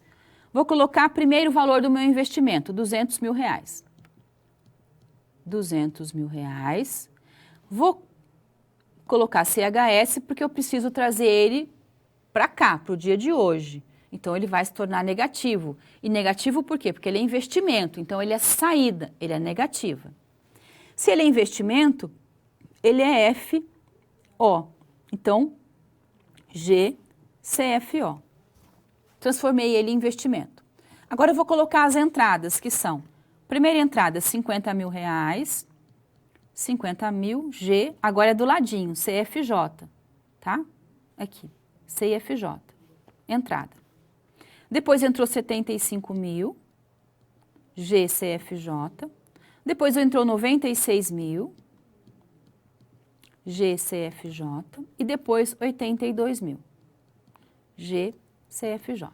Vou colocar primeiro o valor do meu investimento, R$200.000. R$200.000. Vou colocar CHS porque eu preciso trazer ele para cá, para o dia de hoje. Então, ele vai se tornar negativo. E negativo por quê? Porque ele é investimento, então ele é saída, ele é negativa. Se ele é investimento, ele é FO. Então, GCFO. Transformei ele em investimento. Agora, eu vou colocar as entradas, que são, primeira entrada, R$50.000, 50.000, G, agora é do ladinho, CFJ, tá? Aqui, CFJ, entrada. Depois entrou 75.000, GCFJ. Depois entrou 96.000, GCFJ. E depois 82.000, GCFJ.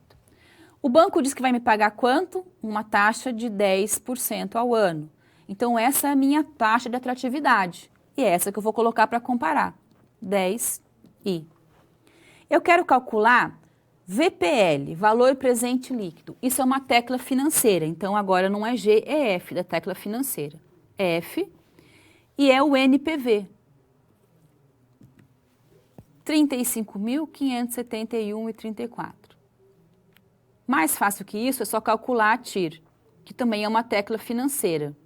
O banco diz que vai me pagar quanto? Uma taxa de 10% ao ano. Então, essa é a minha taxa de atratividade. E é essa que eu vou colocar para comparar. 10I. Eu quero calcular VPL, valor presente líquido. Isso é uma tecla financeira. Então, agora não é G, é F da tecla financeira. F. E é o NPV. 35.571,34. Mais fácil que isso é só calcular a TIR, que também é uma tecla financeira.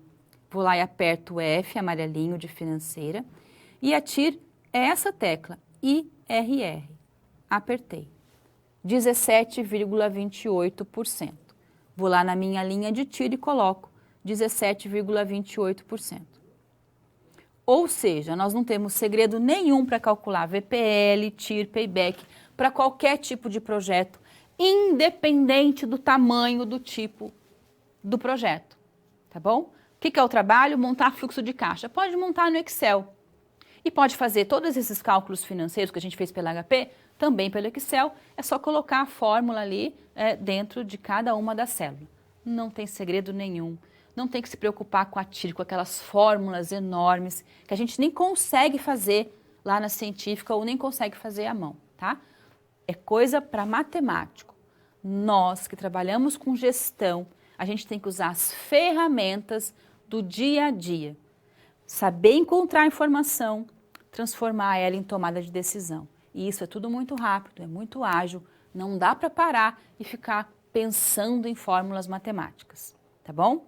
Vou lá e aperto o F, amarelinho de financeira, e a TIR é essa tecla, IRR. Apertei. 17,28%. Vou lá na minha linha de TIR e coloco 17,28%. Ou seja, nós não temos segredo nenhum para calcular VPL, TIR, Payback, para qualquer tipo de projeto, independente do tamanho, do tipo do projeto, tá bom? O que é o trabalho? Montar fluxo de caixa. Pode montar no Excel e pode fazer todos esses cálculos financeiros que a gente fez pela HP, também pelo Excel, é só colocar a fórmula ali dentro de cada uma das células. Não tem segredo nenhum, não tem que se preocupar com a TIR, com aquelas fórmulas enormes que a gente nem consegue fazer lá na científica ou nem consegue fazer à mão, tá? É coisa para matemático. Nós que trabalhamos com gestão, A gente tem que usar as ferramentas do dia a dia. Saber encontrar a informação, transformar ela em tomada de decisão. E isso é tudo muito rápido, é muito ágil, não dá para parar e ficar pensando em fórmulas matemáticas, tá bom?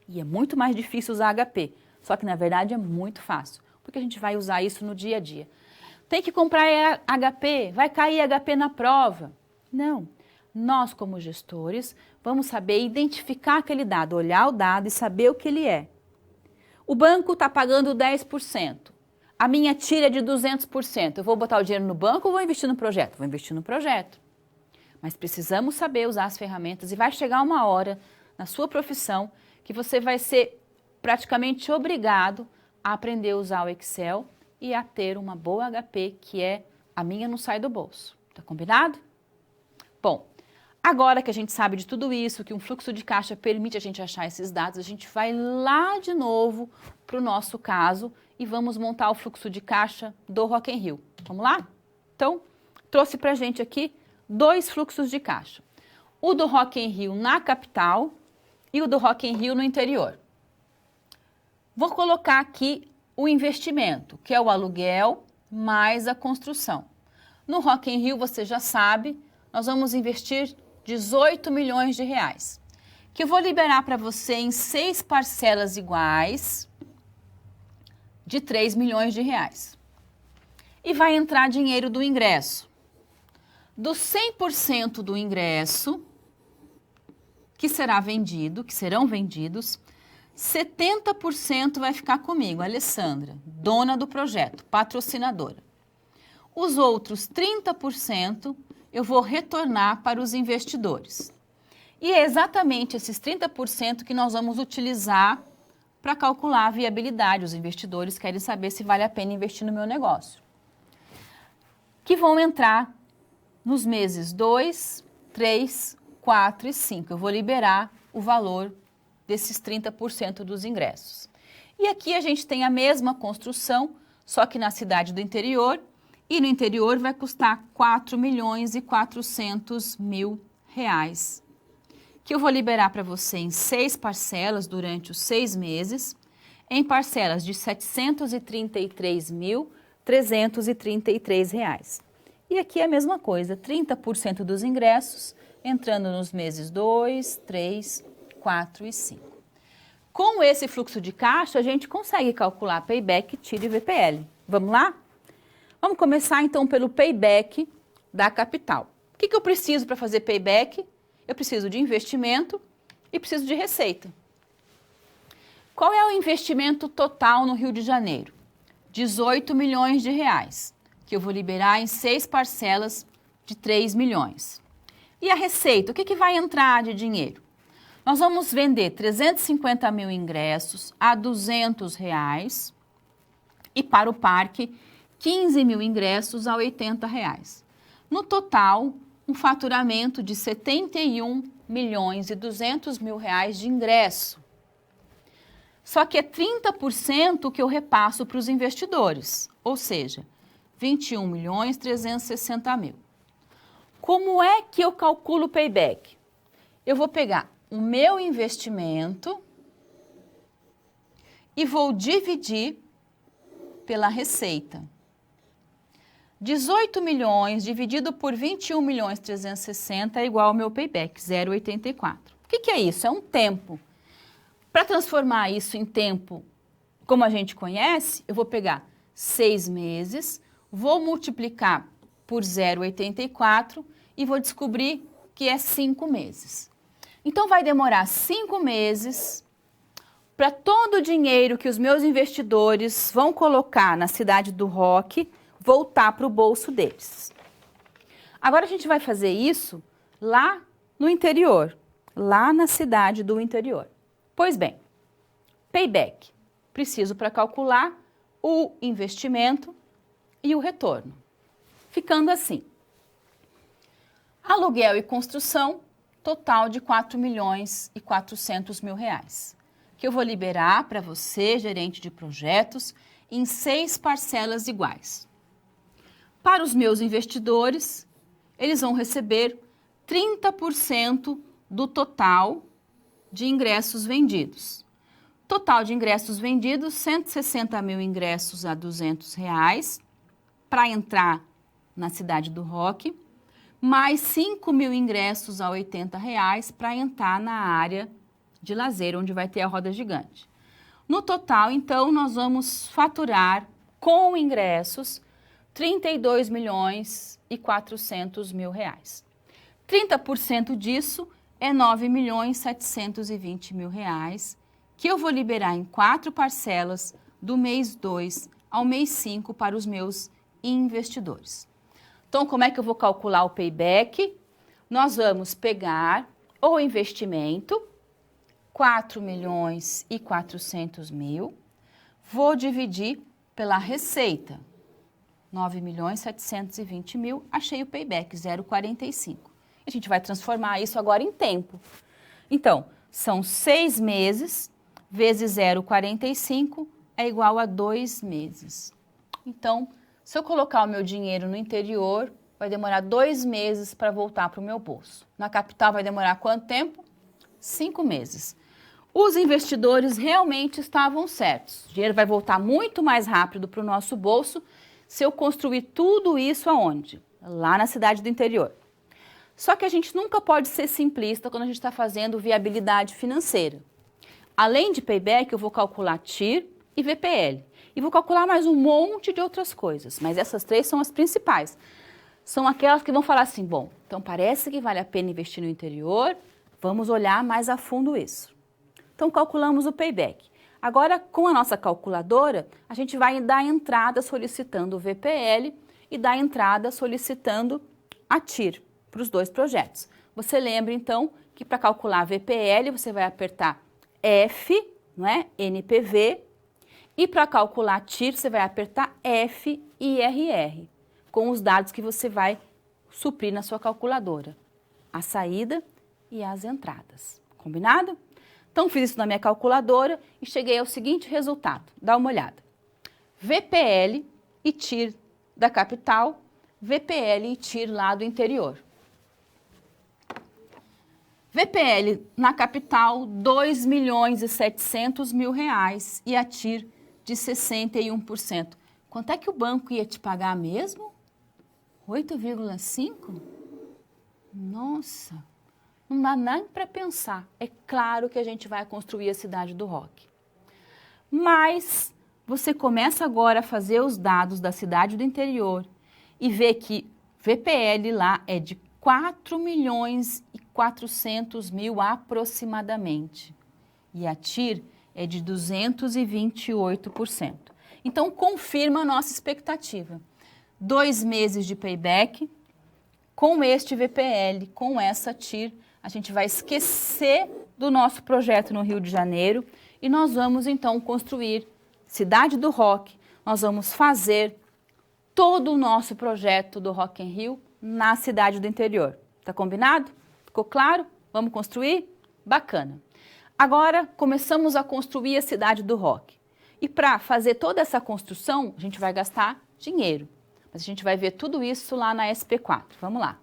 E é muito mais difícil usar HP, só que na verdade é muito fácil, porque a gente vai usar isso no dia a dia. Tem que comprar HP, vai cair HP na prova. Não, nós como gestores vamos saber identificar aquele dado, olhar o dado e saber o que ele é. O banco está pagando 10%, a minha tira é de 200%, eu vou botar o dinheiro no banco ou vou investir no projeto? Vou investir no projeto. Mas precisamos saber usar as ferramentas e vai chegar uma hora na sua profissão que você vai ser praticamente obrigado a aprender a usar o Excel e a ter uma boa HP, que é a minha não sai do bolso. Tá combinado? Bom, agora que a gente sabe de tudo isso, que um fluxo de caixa permite a gente achar esses dados, a gente vai lá de novo para o nosso caso e vamos montar o fluxo de caixa do Rock in Rio. Vamos lá? Então, trouxe para a gente aqui 2 fluxos de caixa. O do Rock in Rio na capital e o do Rock in Rio no interior. Vou colocar aqui o investimento, que é o aluguel mais a construção. No Rock in Rio, você já sabe, nós vamos investir 18 milhões de reais, que eu vou liberar para você em 6 parcelas iguais de 3 milhões de reais. E vai entrar dinheiro do ingresso. Dos 100% do ingresso que será vendido, que serão vendidos, 70% vai ficar comigo, Alessandra, dona do projeto, patrocinadora. Os outros 30% eu vou retornar para os investidores. E é exatamente esses 30% que nós vamos utilizar para calcular a viabilidade. Os investidores querem saber se vale a pena investir no meu negócio. Que vão entrar nos meses 2, 3, 4 e 5. Eu vou liberar o valor desses 30% dos ingressos. E aqui a gente tem a mesma construção, só que na cidade do interior, e no interior vai custar 4 milhões e 400 mil reais, que eu vou liberar para você em 6 parcelas durante os 6 meses, em parcelas de R$ 733.333 reais. E aqui é a mesma coisa, 30% dos ingressos entrando nos meses 2, 3, 4 e 5. Com esse fluxo de caixa, a gente consegue calcular payback, tira e VPL. Vamos lá? Vamos começar então pelo payback da capital. O que eu preciso para fazer payback? Eu preciso de investimento e preciso de receita. Qual é o investimento total no Rio de Janeiro? 18 milhões de reais, que eu vou liberar em 6 parcelas de 3 milhões. E a receita, o que vai entrar de dinheiro? Nós vamos vender 350 mil ingressos a R$ 200 reais e para o parque 15 mil ingressos a R$ 80 reais. No total, um faturamento de 71 milhões e 200 mil reais de ingresso. Só que é 30% que eu repasso para os investidores, ou seja, 21 milhões 360 mil. Como é que eu calculo o payback? Eu vou pegar o meu investimento e vou dividir pela receita. 18 milhões dividido por 21 milhões 360 é igual ao meu payback, 0,84. O que é isso? É um tempo. Para transformar isso em tempo como a gente conhece, eu vou pegar 6 meses, vou multiplicar por 0,84 e vou descobrir que é 5 meses. Então, vai demorar 5 meses para todo o dinheiro que os meus investidores vão colocar na cidade do Rock voltar para o bolso deles. Agora, a gente vai fazer isso lá no interior, lá na cidade do interior. Pois bem, payback. Preciso para calcular o investimento e o retorno. Ficando assim. Aluguel e construção, total de 4 milhões e 400 mil reais, que eu vou liberar para você, gerente de projetos, em 6 parcelas iguais. Para os meus investidores, eles vão receber 30% do total de ingressos vendidos. Total de ingressos vendidos, 160 mil ingressos a R$200 para entrar na Cidade do Rock, mais 5 mil ingressos a R$80 para entrar na área de lazer, onde vai ter a roda gigante. No total, então, nós vamos faturar com ingressos R$32.400.000. 30% disso é R$9.720.000, que eu vou liberar em 4 parcelas do mês 2 ao mês 5 para os meus investidores. Então, como é que eu vou calcular o payback? Nós vamos pegar o investimento, R$4.400.000, vou dividir pela receita, R$9.720.000, achei o payback, 0,45. A gente vai transformar isso agora em tempo. Então, são 6 meses vezes 0,45 é igual a 2 meses. Então, se eu colocar o meu dinheiro no interior, vai demorar 2 meses para voltar para o meu bolso. Na capital vai demorar quanto tempo? 5 meses. Os investidores realmente estavam certos. O dinheiro vai voltar muito mais rápido para o nosso bolso se eu construir tudo isso aonde? Lá na cidade do interior. Só que a gente nunca pode ser simplista quando a gente está fazendo viabilidade financeira. Além de payback, eu vou calcular TIR e VPL. E vou calcular mais um monte de outras coisas, mas essas 3 são as principais. São aquelas que vão falar assim, bom, então parece que vale a pena investir no interior, vamos olhar mais a fundo isso. Então calculamos o payback. Agora, com a nossa calculadora, a gente vai dar entrada solicitando o VPL e dar entrada solicitando a TIR para os 2 projetos. Você lembra, então, que para calcular a VPL, você vai apertar F, não é? NPV, e para calcular a TIR, você vai apertar F e IRR, com os dados que você vai suprir na sua calculadora. A saída e as entradas. Combinado? Então, fiz isso na minha calculadora e cheguei ao seguinte resultado. Dá uma olhada. VPL e TIR da capital, VPL e TIR lá do interior. VPL na capital, R$2.700.000 e a TIR de 61%. Quanto é que o banco ia te pagar mesmo? 8,5%? Nossa, não dá nem para pensar. É claro que a gente vai construir a Cidade do Rock. Mas você começa agora a fazer os dados da cidade do interior e vê que VPL lá é de 4.400.000 aproximadamente. E a TIR é de 228%. Então, confirma a nossa expectativa. 2 meses de payback, com este VPL, com essa TIR, a gente vai esquecer do nosso projeto no Rio de Janeiro e nós vamos, então, construir Cidade do Rock. Nós vamos fazer todo o nosso projeto do Rock in Rio na cidade do interior. Tá combinado? Ficou claro? Vamos construir? Bacana. Agora, começamos a construir a Cidade do Rock. E para fazer toda essa construção, a gente vai gastar dinheiro. Mas a gente vai ver tudo isso lá na SP4. Vamos lá.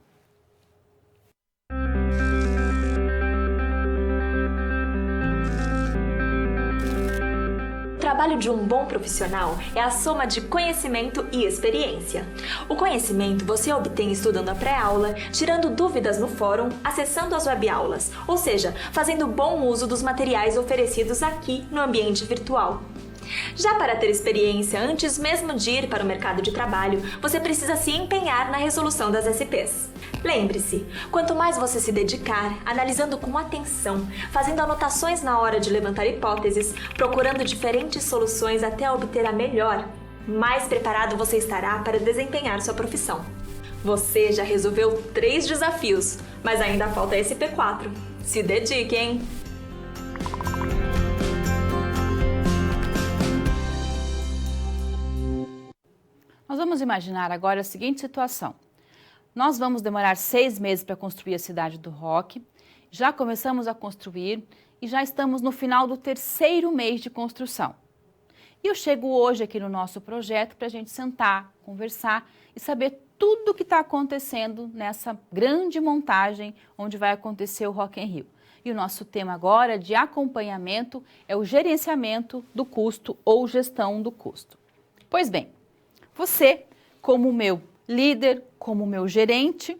O trabalho de um bom profissional é a soma de conhecimento e experiência. O conhecimento você obtém estudando a pré-aula, tirando dúvidas no fórum, acessando as webaulas, ou seja, fazendo bom uso dos materiais oferecidos aqui no ambiente virtual. Já para ter experiência antes mesmo de ir para o mercado de trabalho, você precisa se empenhar na resolução das SPs. Lembre-se, quanto mais você se dedicar, analisando com atenção, fazendo anotações na hora de levantar hipóteses, procurando diferentes soluções até obter a melhor, mais preparado você estará para desempenhar sua profissão. Você já resolveu 3 desafios, mas ainda falta a SP4. Se dedique, hein? Nós vamos imaginar agora a seguinte situação. Nós vamos demorar 6 meses para construir a Cidade do Rock, já começamos a construir e já estamos no final do 3º mês de construção. E eu chego hoje aqui no nosso projeto para a gente sentar, conversar e saber tudo o que está acontecendo nessa grande montagem onde vai acontecer o Rock in Rio. E o nosso tema agora de acompanhamento é o gerenciamento do custo ou gestão do custo. Pois bem, você, como meu líder, como meu gerente,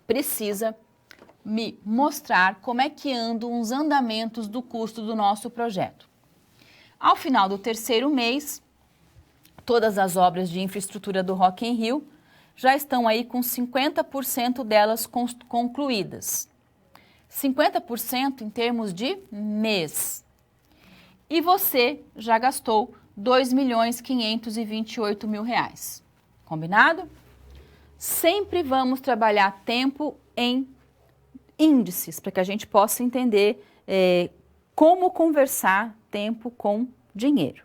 precisa me mostrar como é que andam os andamentos do custo do nosso projeto. Ao final do terceiro mês, todas as obras de infraestrutura do Rock in Rio já estão aí com 50% delas concluídas. 50% em termos de mês. E você já gastou R$ 2.528.000. Combinado? Sempre vamos trabalhar tempo em índices, para que a gente possa entender como conversar tempo com dinheiro.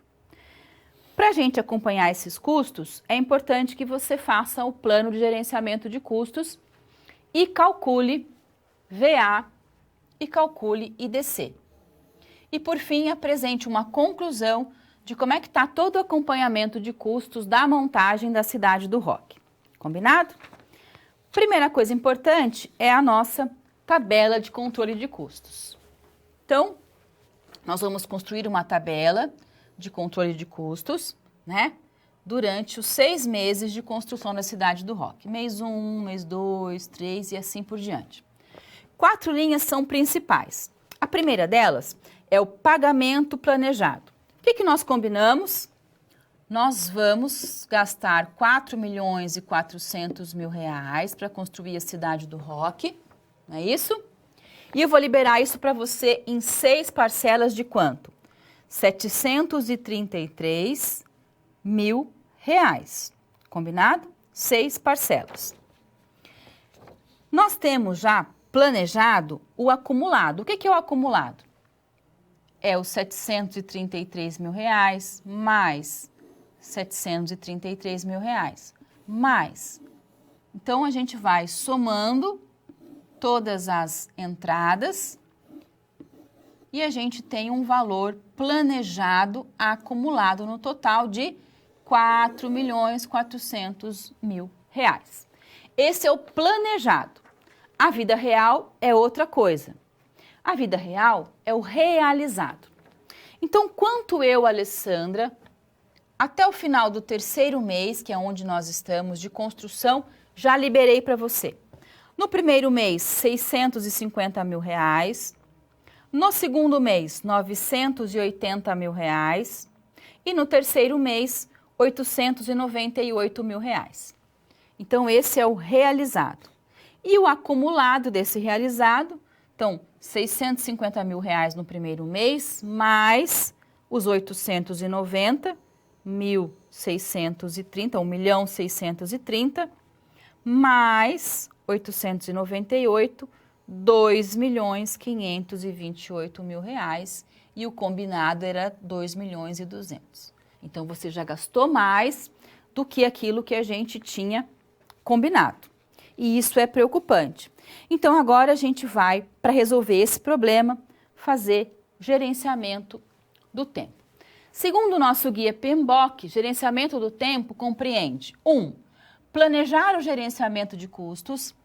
Para a gente acompanhar esses custos, é importante que você faça o plano de gerenciamento de custos e calcule VA e calcule IDC. E por fim, apresente uma conclusão de como é que está todo o acompanhamento de custos da montagem da Cidade do Rock. Combinado? Primeira coisa importante é a nossa tabela de controle de custos. Então, nós vamos construir uma tabela de controle de custos, né? Durante os 6 meses de construção da Cidade do Rock. Mês 1, mês 2, 3 e assim por diante. 4 linhas são principais. A primeira delas é o pagamento planejado. O que nós combinamos? Nós vamos gastar R$ 4.400.000 para construir a Cidade do Rock, não é isso? E eu vou liberar isso para você em 6 parcelas de quanto? R$ 733.000, combinado? 6 parcelas. Nós temos já planejado o acumulado. O que é o acumulado? É os R$ 733.000 mais R$ 733.000 mais. Então, a gente vai somando todas as entradas e a gente tem um valor planejado acumulado no total de R$ 4.400.000. Esse é o planejado. A vida real é outra coisa. A vida real é o realizado. Então, quanto eu, Alessandra, até o final do terceiro mês, que é onde nós estamos, de construção, já liberei para você. No primeiro mês, R$ 650.000. No segundo mês, R$ 980.000. E no terceiro mês, R$ 898.000. Então, esse é o realizado. E o acumulado desse realizado, então, R$ 650.000 no primeiro mês, mais os 1.630, mais 898, R$ 2.528.000 e o combinado era R$ 2.200.000. Então, você já gastou mais do que aquilo que a gente tinha combinado. E isso é preocupante. Então, agora a gente vai, para resolver esse problema, fazer gerenciamento do tempo. Segundo o nosso guia PMBOK, gerenciamento do tempo compreende 1. Planejar o gerenciamento de custos.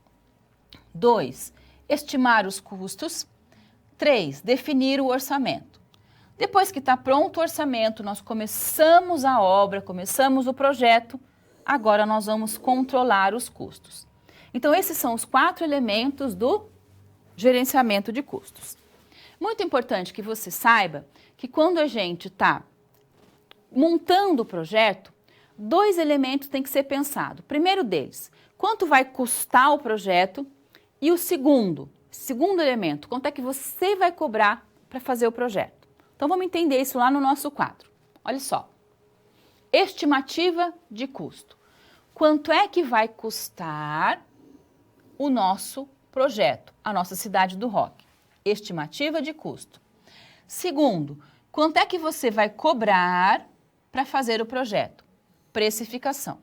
2. Estimar os custos. 3. Definir o orçamento. Depois que está pronto o orçamento, nós começamos a obra, começamos o projeto, agora nós vamos controlar os custos. Então, esses são os 4 elementos do gerenciamento de custos. Muito importante que você saiba que quando a gente está montando o projeto, 2 elementos têm que ser pensados. O primeiro deles, quanto vai custar o projeto? E o segundo elemento, quanto é que você vai cobrar para fazer o projeto? Então, vamos entender isso lá no nosso quadro. Olha só. Estimativa de custo. Quanto é que vai custar o nosso projeto, a nossa Cidade do Rock? Estimativa de custo. Segundo, quanto é que você vai cobrar para fazer o projeto? Precificação.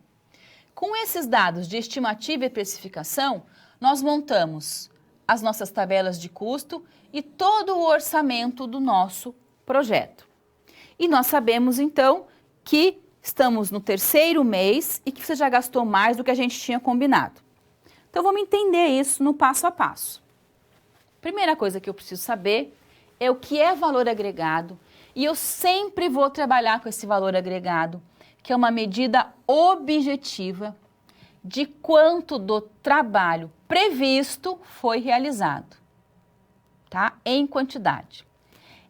Com esses dados de estimativa e precificação, nós montamos as nossas tabelas de custo e todo o orçamento do nosso projeto. E nós sabemos, então, que estamos no terceiro mês e que você já gastou mais do que a gente tinha combinado. Então, vamos entender isso no passo a passo. Primeira coisa que eu preciso saber é o que é valor agregado, e eu sempre vou trabalhar com esse valor agregado, que é uma medida objetiva de quanto do trabalho previsto foi realizado, tá? Em quantidade.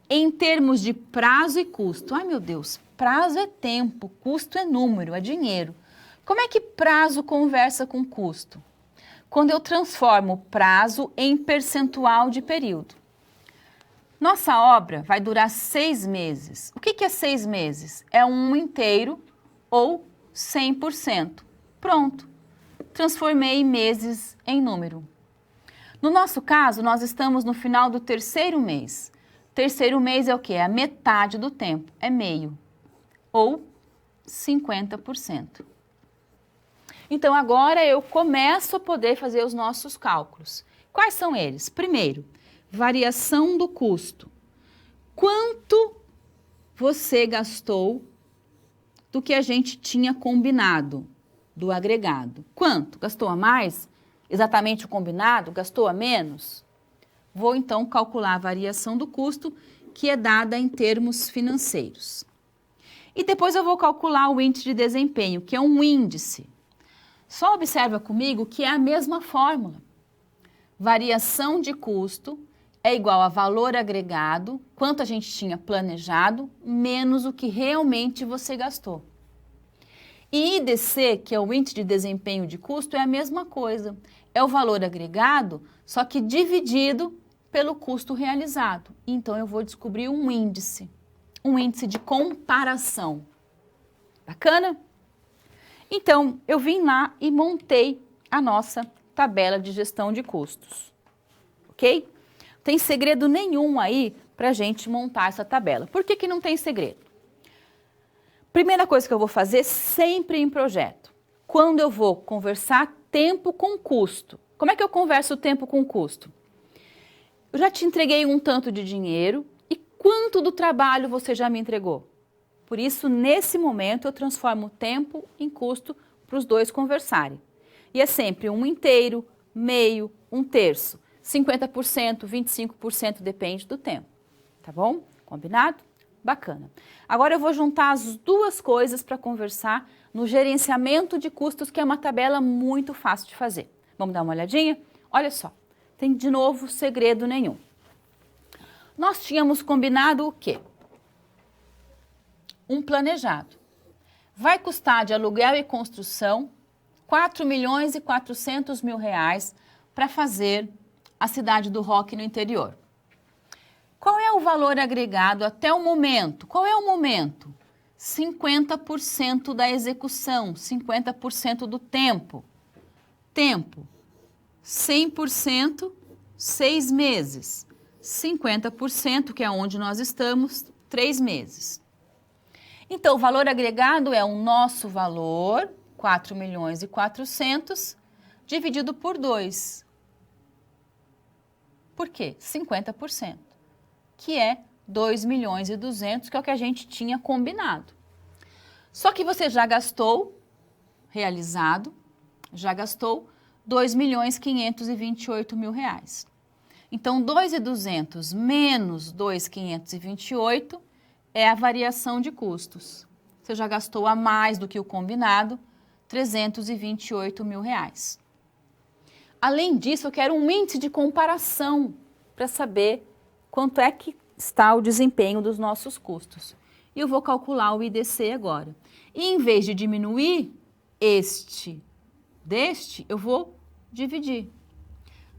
Em termos de prazo e custo. Ai, meu Deus, prazo é tempo, custo é número, é dinheiro. Como é que prazo conversa com custo? Quando eu transformo prazo em percentual de período. Nossa obra vai durar 6 meses. O que é 6 meses? É um inteiro ou 100%. Pronto. Transformei meses em número. No nosso caso, nós estamos no final do terceiro mês. Terceiro mês é o quê? É a metade do tempo, é meio, ou 50%. Então, agora eu começo a poder fazer os nossos cálculos. Quais são eles? Primeiro, variação do custo. Quanto você gastou do que a gente tinha combinado, do agregado? Quanto? Gastou a mais? Exatamente o combinado? Gastou a menos? Vou, então, calcular a variação do custo, que é dada em termos financeiros. E depois eu vou calcular o índice de desempenho, que é um índice. Só observa comigo que é a mesma fórmula. Variação de custo é igual a valor agregado, quanto a gente tinha planejado, menos o que realmente você gastou. E IDC, que é o índice de desempenho de custo, é a mesma coisa. É o valor agregado, só que dividido pelo custo realizado. Então, eu vou descobrir um índice de comparação. Bacana? Então, eu vim lá e montei a nossa tabela de gestão de custos. Ok? Não tem segredo nenhum aí para a gente montar essa tabela. Por que não tem segredo? Primeira coisa que eu vou fazer sempre em projeto, quando eu vou conversar tempo com custo. Como é que eu converso tempo com custo? Eu já te entreguei um tanto de dinheiro e quanto do trabalho você já me entregou? Por isso, nesse momento, eu transformo o tempo em custo para os dois conversarem. E é sempre um inteiro, meio, um terço, 50%, 25%, depende do tempo. Tá bom? Combinado? Bacana. Agora eu vou juntar as duas coisas para conversar no gerenciamento de custos, que é uma tabela muito fácil de fazer. Vamos dar uma olhadinha? Olha só, tem de novo segredo nenhum. Nós tínhamos combinado o quê? Um planejado. Vai custar de aluguel e construção 4.400.000 reais para fazer a cidade do Rock no interior. Qual é o valor agregado até o momento? Qual é o momento? 50% da execução, 50% do tempo. Tempo, 100%, 6 meses. 50%, que é onde nós estamos, 3 meses. Então, o valor agregado é o nosso valor, 4.400.000, dividido por 2. Por quê? 50%, que é 2.200.000, que é o que a gente tinha combinado. Só que você já gastou, realizado, já gastou 2.528.000 reais. Então, 2.200 menos 2.528 é a variação de custos. Você já gastou a mais do que o combinado, 328.000 reais. Além disso, eu quero um índice de comparação para saber quanto é que está o desempenho dos nossos custos. E eu vou calcular o IDC agora. E em vez de diminuir deste, eu vou dividir.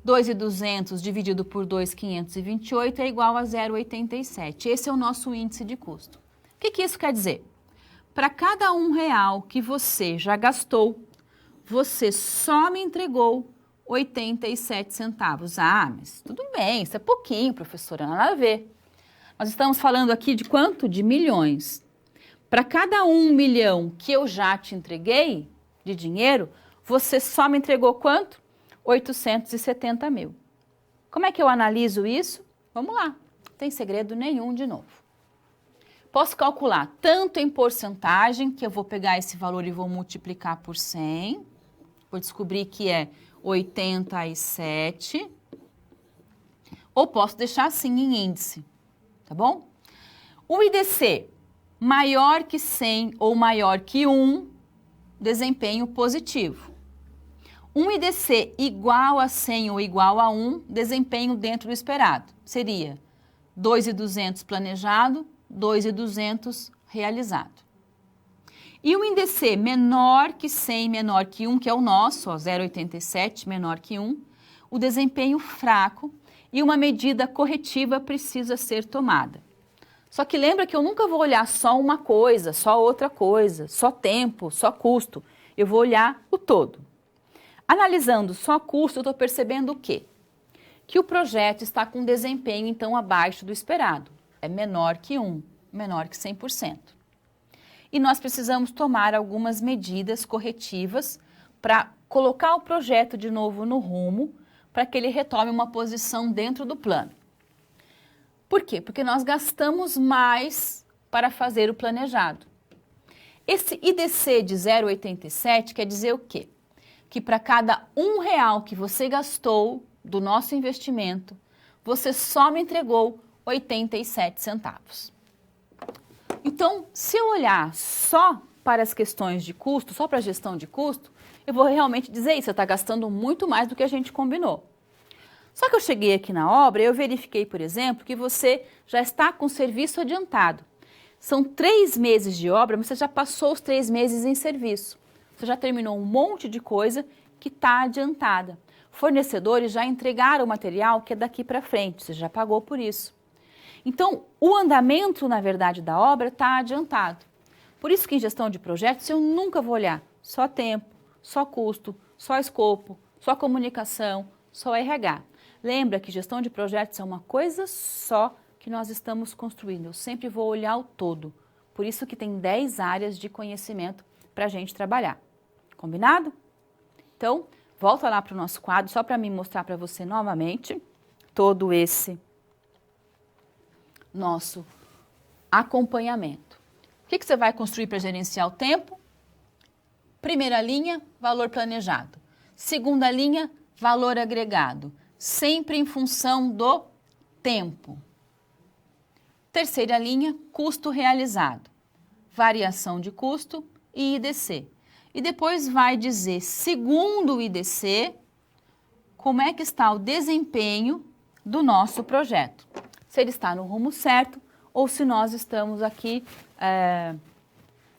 2.200 dividido por 2.528 é igual a 0,87. Esse é o nosso índice de custo. O que isso quer dizer? Para cada R$1 que você já gastou, você só me entregou 87 centavos. Ah, mas tudo bem, isso é pouquinho, professora, nada a ver. Nós estamos falando aqui de quanto? De milhões. Para cada 1 milhão que eu já te entreguei de dinheiro, você só me entregou quanto? 870.000. Como é que eu analiso isso? Vamos lá, não tem segredo nenhum de novo. Posso calcular tanto em porcentagem, que eu vou pegar esse valor e vou multiplicar por 100. Vou descobrir que é 87. ou posso deixar assim em índice, tá bom? O IDC maior que 100 ou maior que 1, desempenho positivo. Um IDC igual a 100 ou igual a 1, desempenho dentro do esperado. Seria 2.200 planejado, 2.200 realizado. E um IDC menor que 100, menor que 1, que é o nosso, 0,87, menor que 1, o desempenho fraco e uma medida corretiva precisa ser tomada. Só que lembra que eu nunca vou olhar só uma coisa, só outra coisa, só tempo, só custo. Eu vou olhar o todo. Analisando só custo, eu estou percebendo o quê? Que o projeto está com desempenho, então, abaixo do esperado. É menor que 1, menor que 100%. E nós precisamos tomar algumas medidas corretivas para colocar o projeto de novo no rumo, para que ele retome uma posição dentro do plano. Por quê? Porque nós gastamos mais para fazer o planejado. Esse IDC de 0,87 quer dizer o quê? Que para cada R$1 que você gastou do nosso investimento, você só me entregou 87 centavos. Então, se eu olhar só para as questões de custo, só para a gestão de custo, eu vou realmente dizer isso, você está gastando muito mais do que a gente combinou. Só que eu cheguei aqui na obra e eu verifiquei, por exemplo, que você já está com serviço adiantado. São 3 meses de obra, mas você já passou os 3 meses em serviço. Você já terminou um monte de coisa que está adiantada. Fornecedores já entregaram o material que é daqui para frente, você já pagou por isso. Então, o andamento, na verdade, da obra está adiantado. Por isso que em gestão de projetos eu nunca vou olhar só tempo, só custo, só escopo, só comunicação, só RH. Lembra que gestão de projetos é uma coisa só que nós estamos construindo. Eu sempre vou olhar o todo. Por isso que tem 10 áreas de conhecimento para a gente trabalhar. Combinado? Então, volta lá para o nosso quadro, só para me mostrar para você novamente todo esse nosso acompanhamento. O que você vai construir para gerenciar o tempo? Primeira linha, valor planejado. Segunda linha, valor agregado. Sempre em função do tempo. Terceira linha, custo realizado. Variação de custo e IDC. E depois vai dizer, segundo o IDC, como é que está o desempenho do nosso projeto. Se ele está no rumo certo ou se nós estamos aqui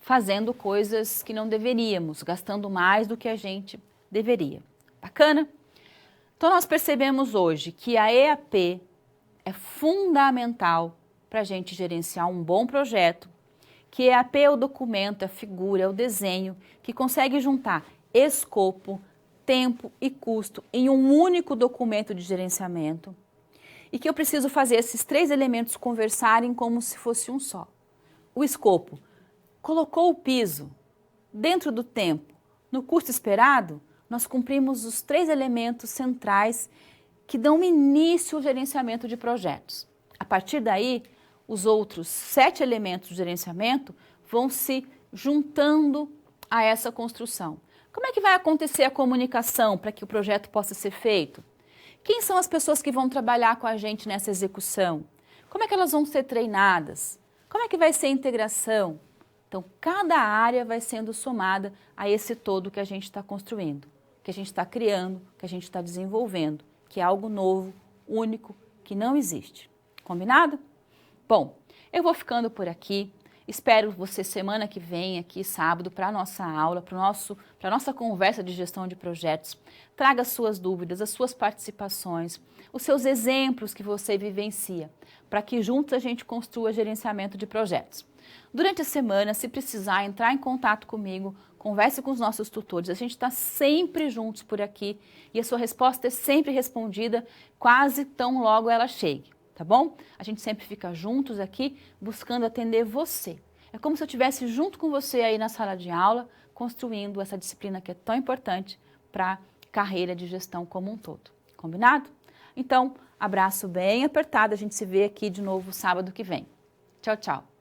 fazendo coisas que não deveríamos, gastando mais do que a gente deveria. Bacana? Então, nós percebemos hoje que a EAP é fundamental para a gente gerenciar um bom projeto, que EAP é o documento, a figura, é o desenho, que consegue juntar escopo, tempo e custo em um único documento de gerenciamento, e que eu preciso fazer esses 3 elementos conversarem como se fosse um só. O escopo colocou o piso dentro do tempo, no custo esperado, nós cumprimos os 3 elementos centrais que dão início ao gerenciamento de projetos. A partir daí, os outros 7 elementos de gerenciamento vão se juntando a essa construção. Como é que vai acontecer a comunicação para que o projeto possa ser feito? Quem são as pessoas que vão trabalhar com a gente nessa execução? Como é que elas vão ser treinadas? Como é que vai ser a integração? Então, cada área vai sendo somada a esse todo que a gente está construindo, que a gente está criando, que a gente está desenvolvendo, que é algo novo, único, que não existe. Combinado? Bom, eu vou ficando por aqui. Espero você semana que vem, aqui sábado, para a nossa aula, para a nossa conversa de gestão de projetos. Traga as suas dúvidas, as suas participações, os seus exemplos que você vivencia, para que juntos a gente construa gerenciamento de projetos. Durante a semana, se precisar entrar em contato comigo, converse com os nossos tutores. A gente está sempre juntos por aqui e a sua resposta é sempre respondida, quase tão logo ela chegue, tá bom? A gente sempre fica juntos aqui, buscando atender você. É como se eu estivesse junto com você aí na sala de aula, construindo essa disciplina que é tão importante para a carreira de gestão como um todo. Combinado? Então, abraço bem apertado. A gente se vê aqui de novo sábado que vem. Tchau, tchau.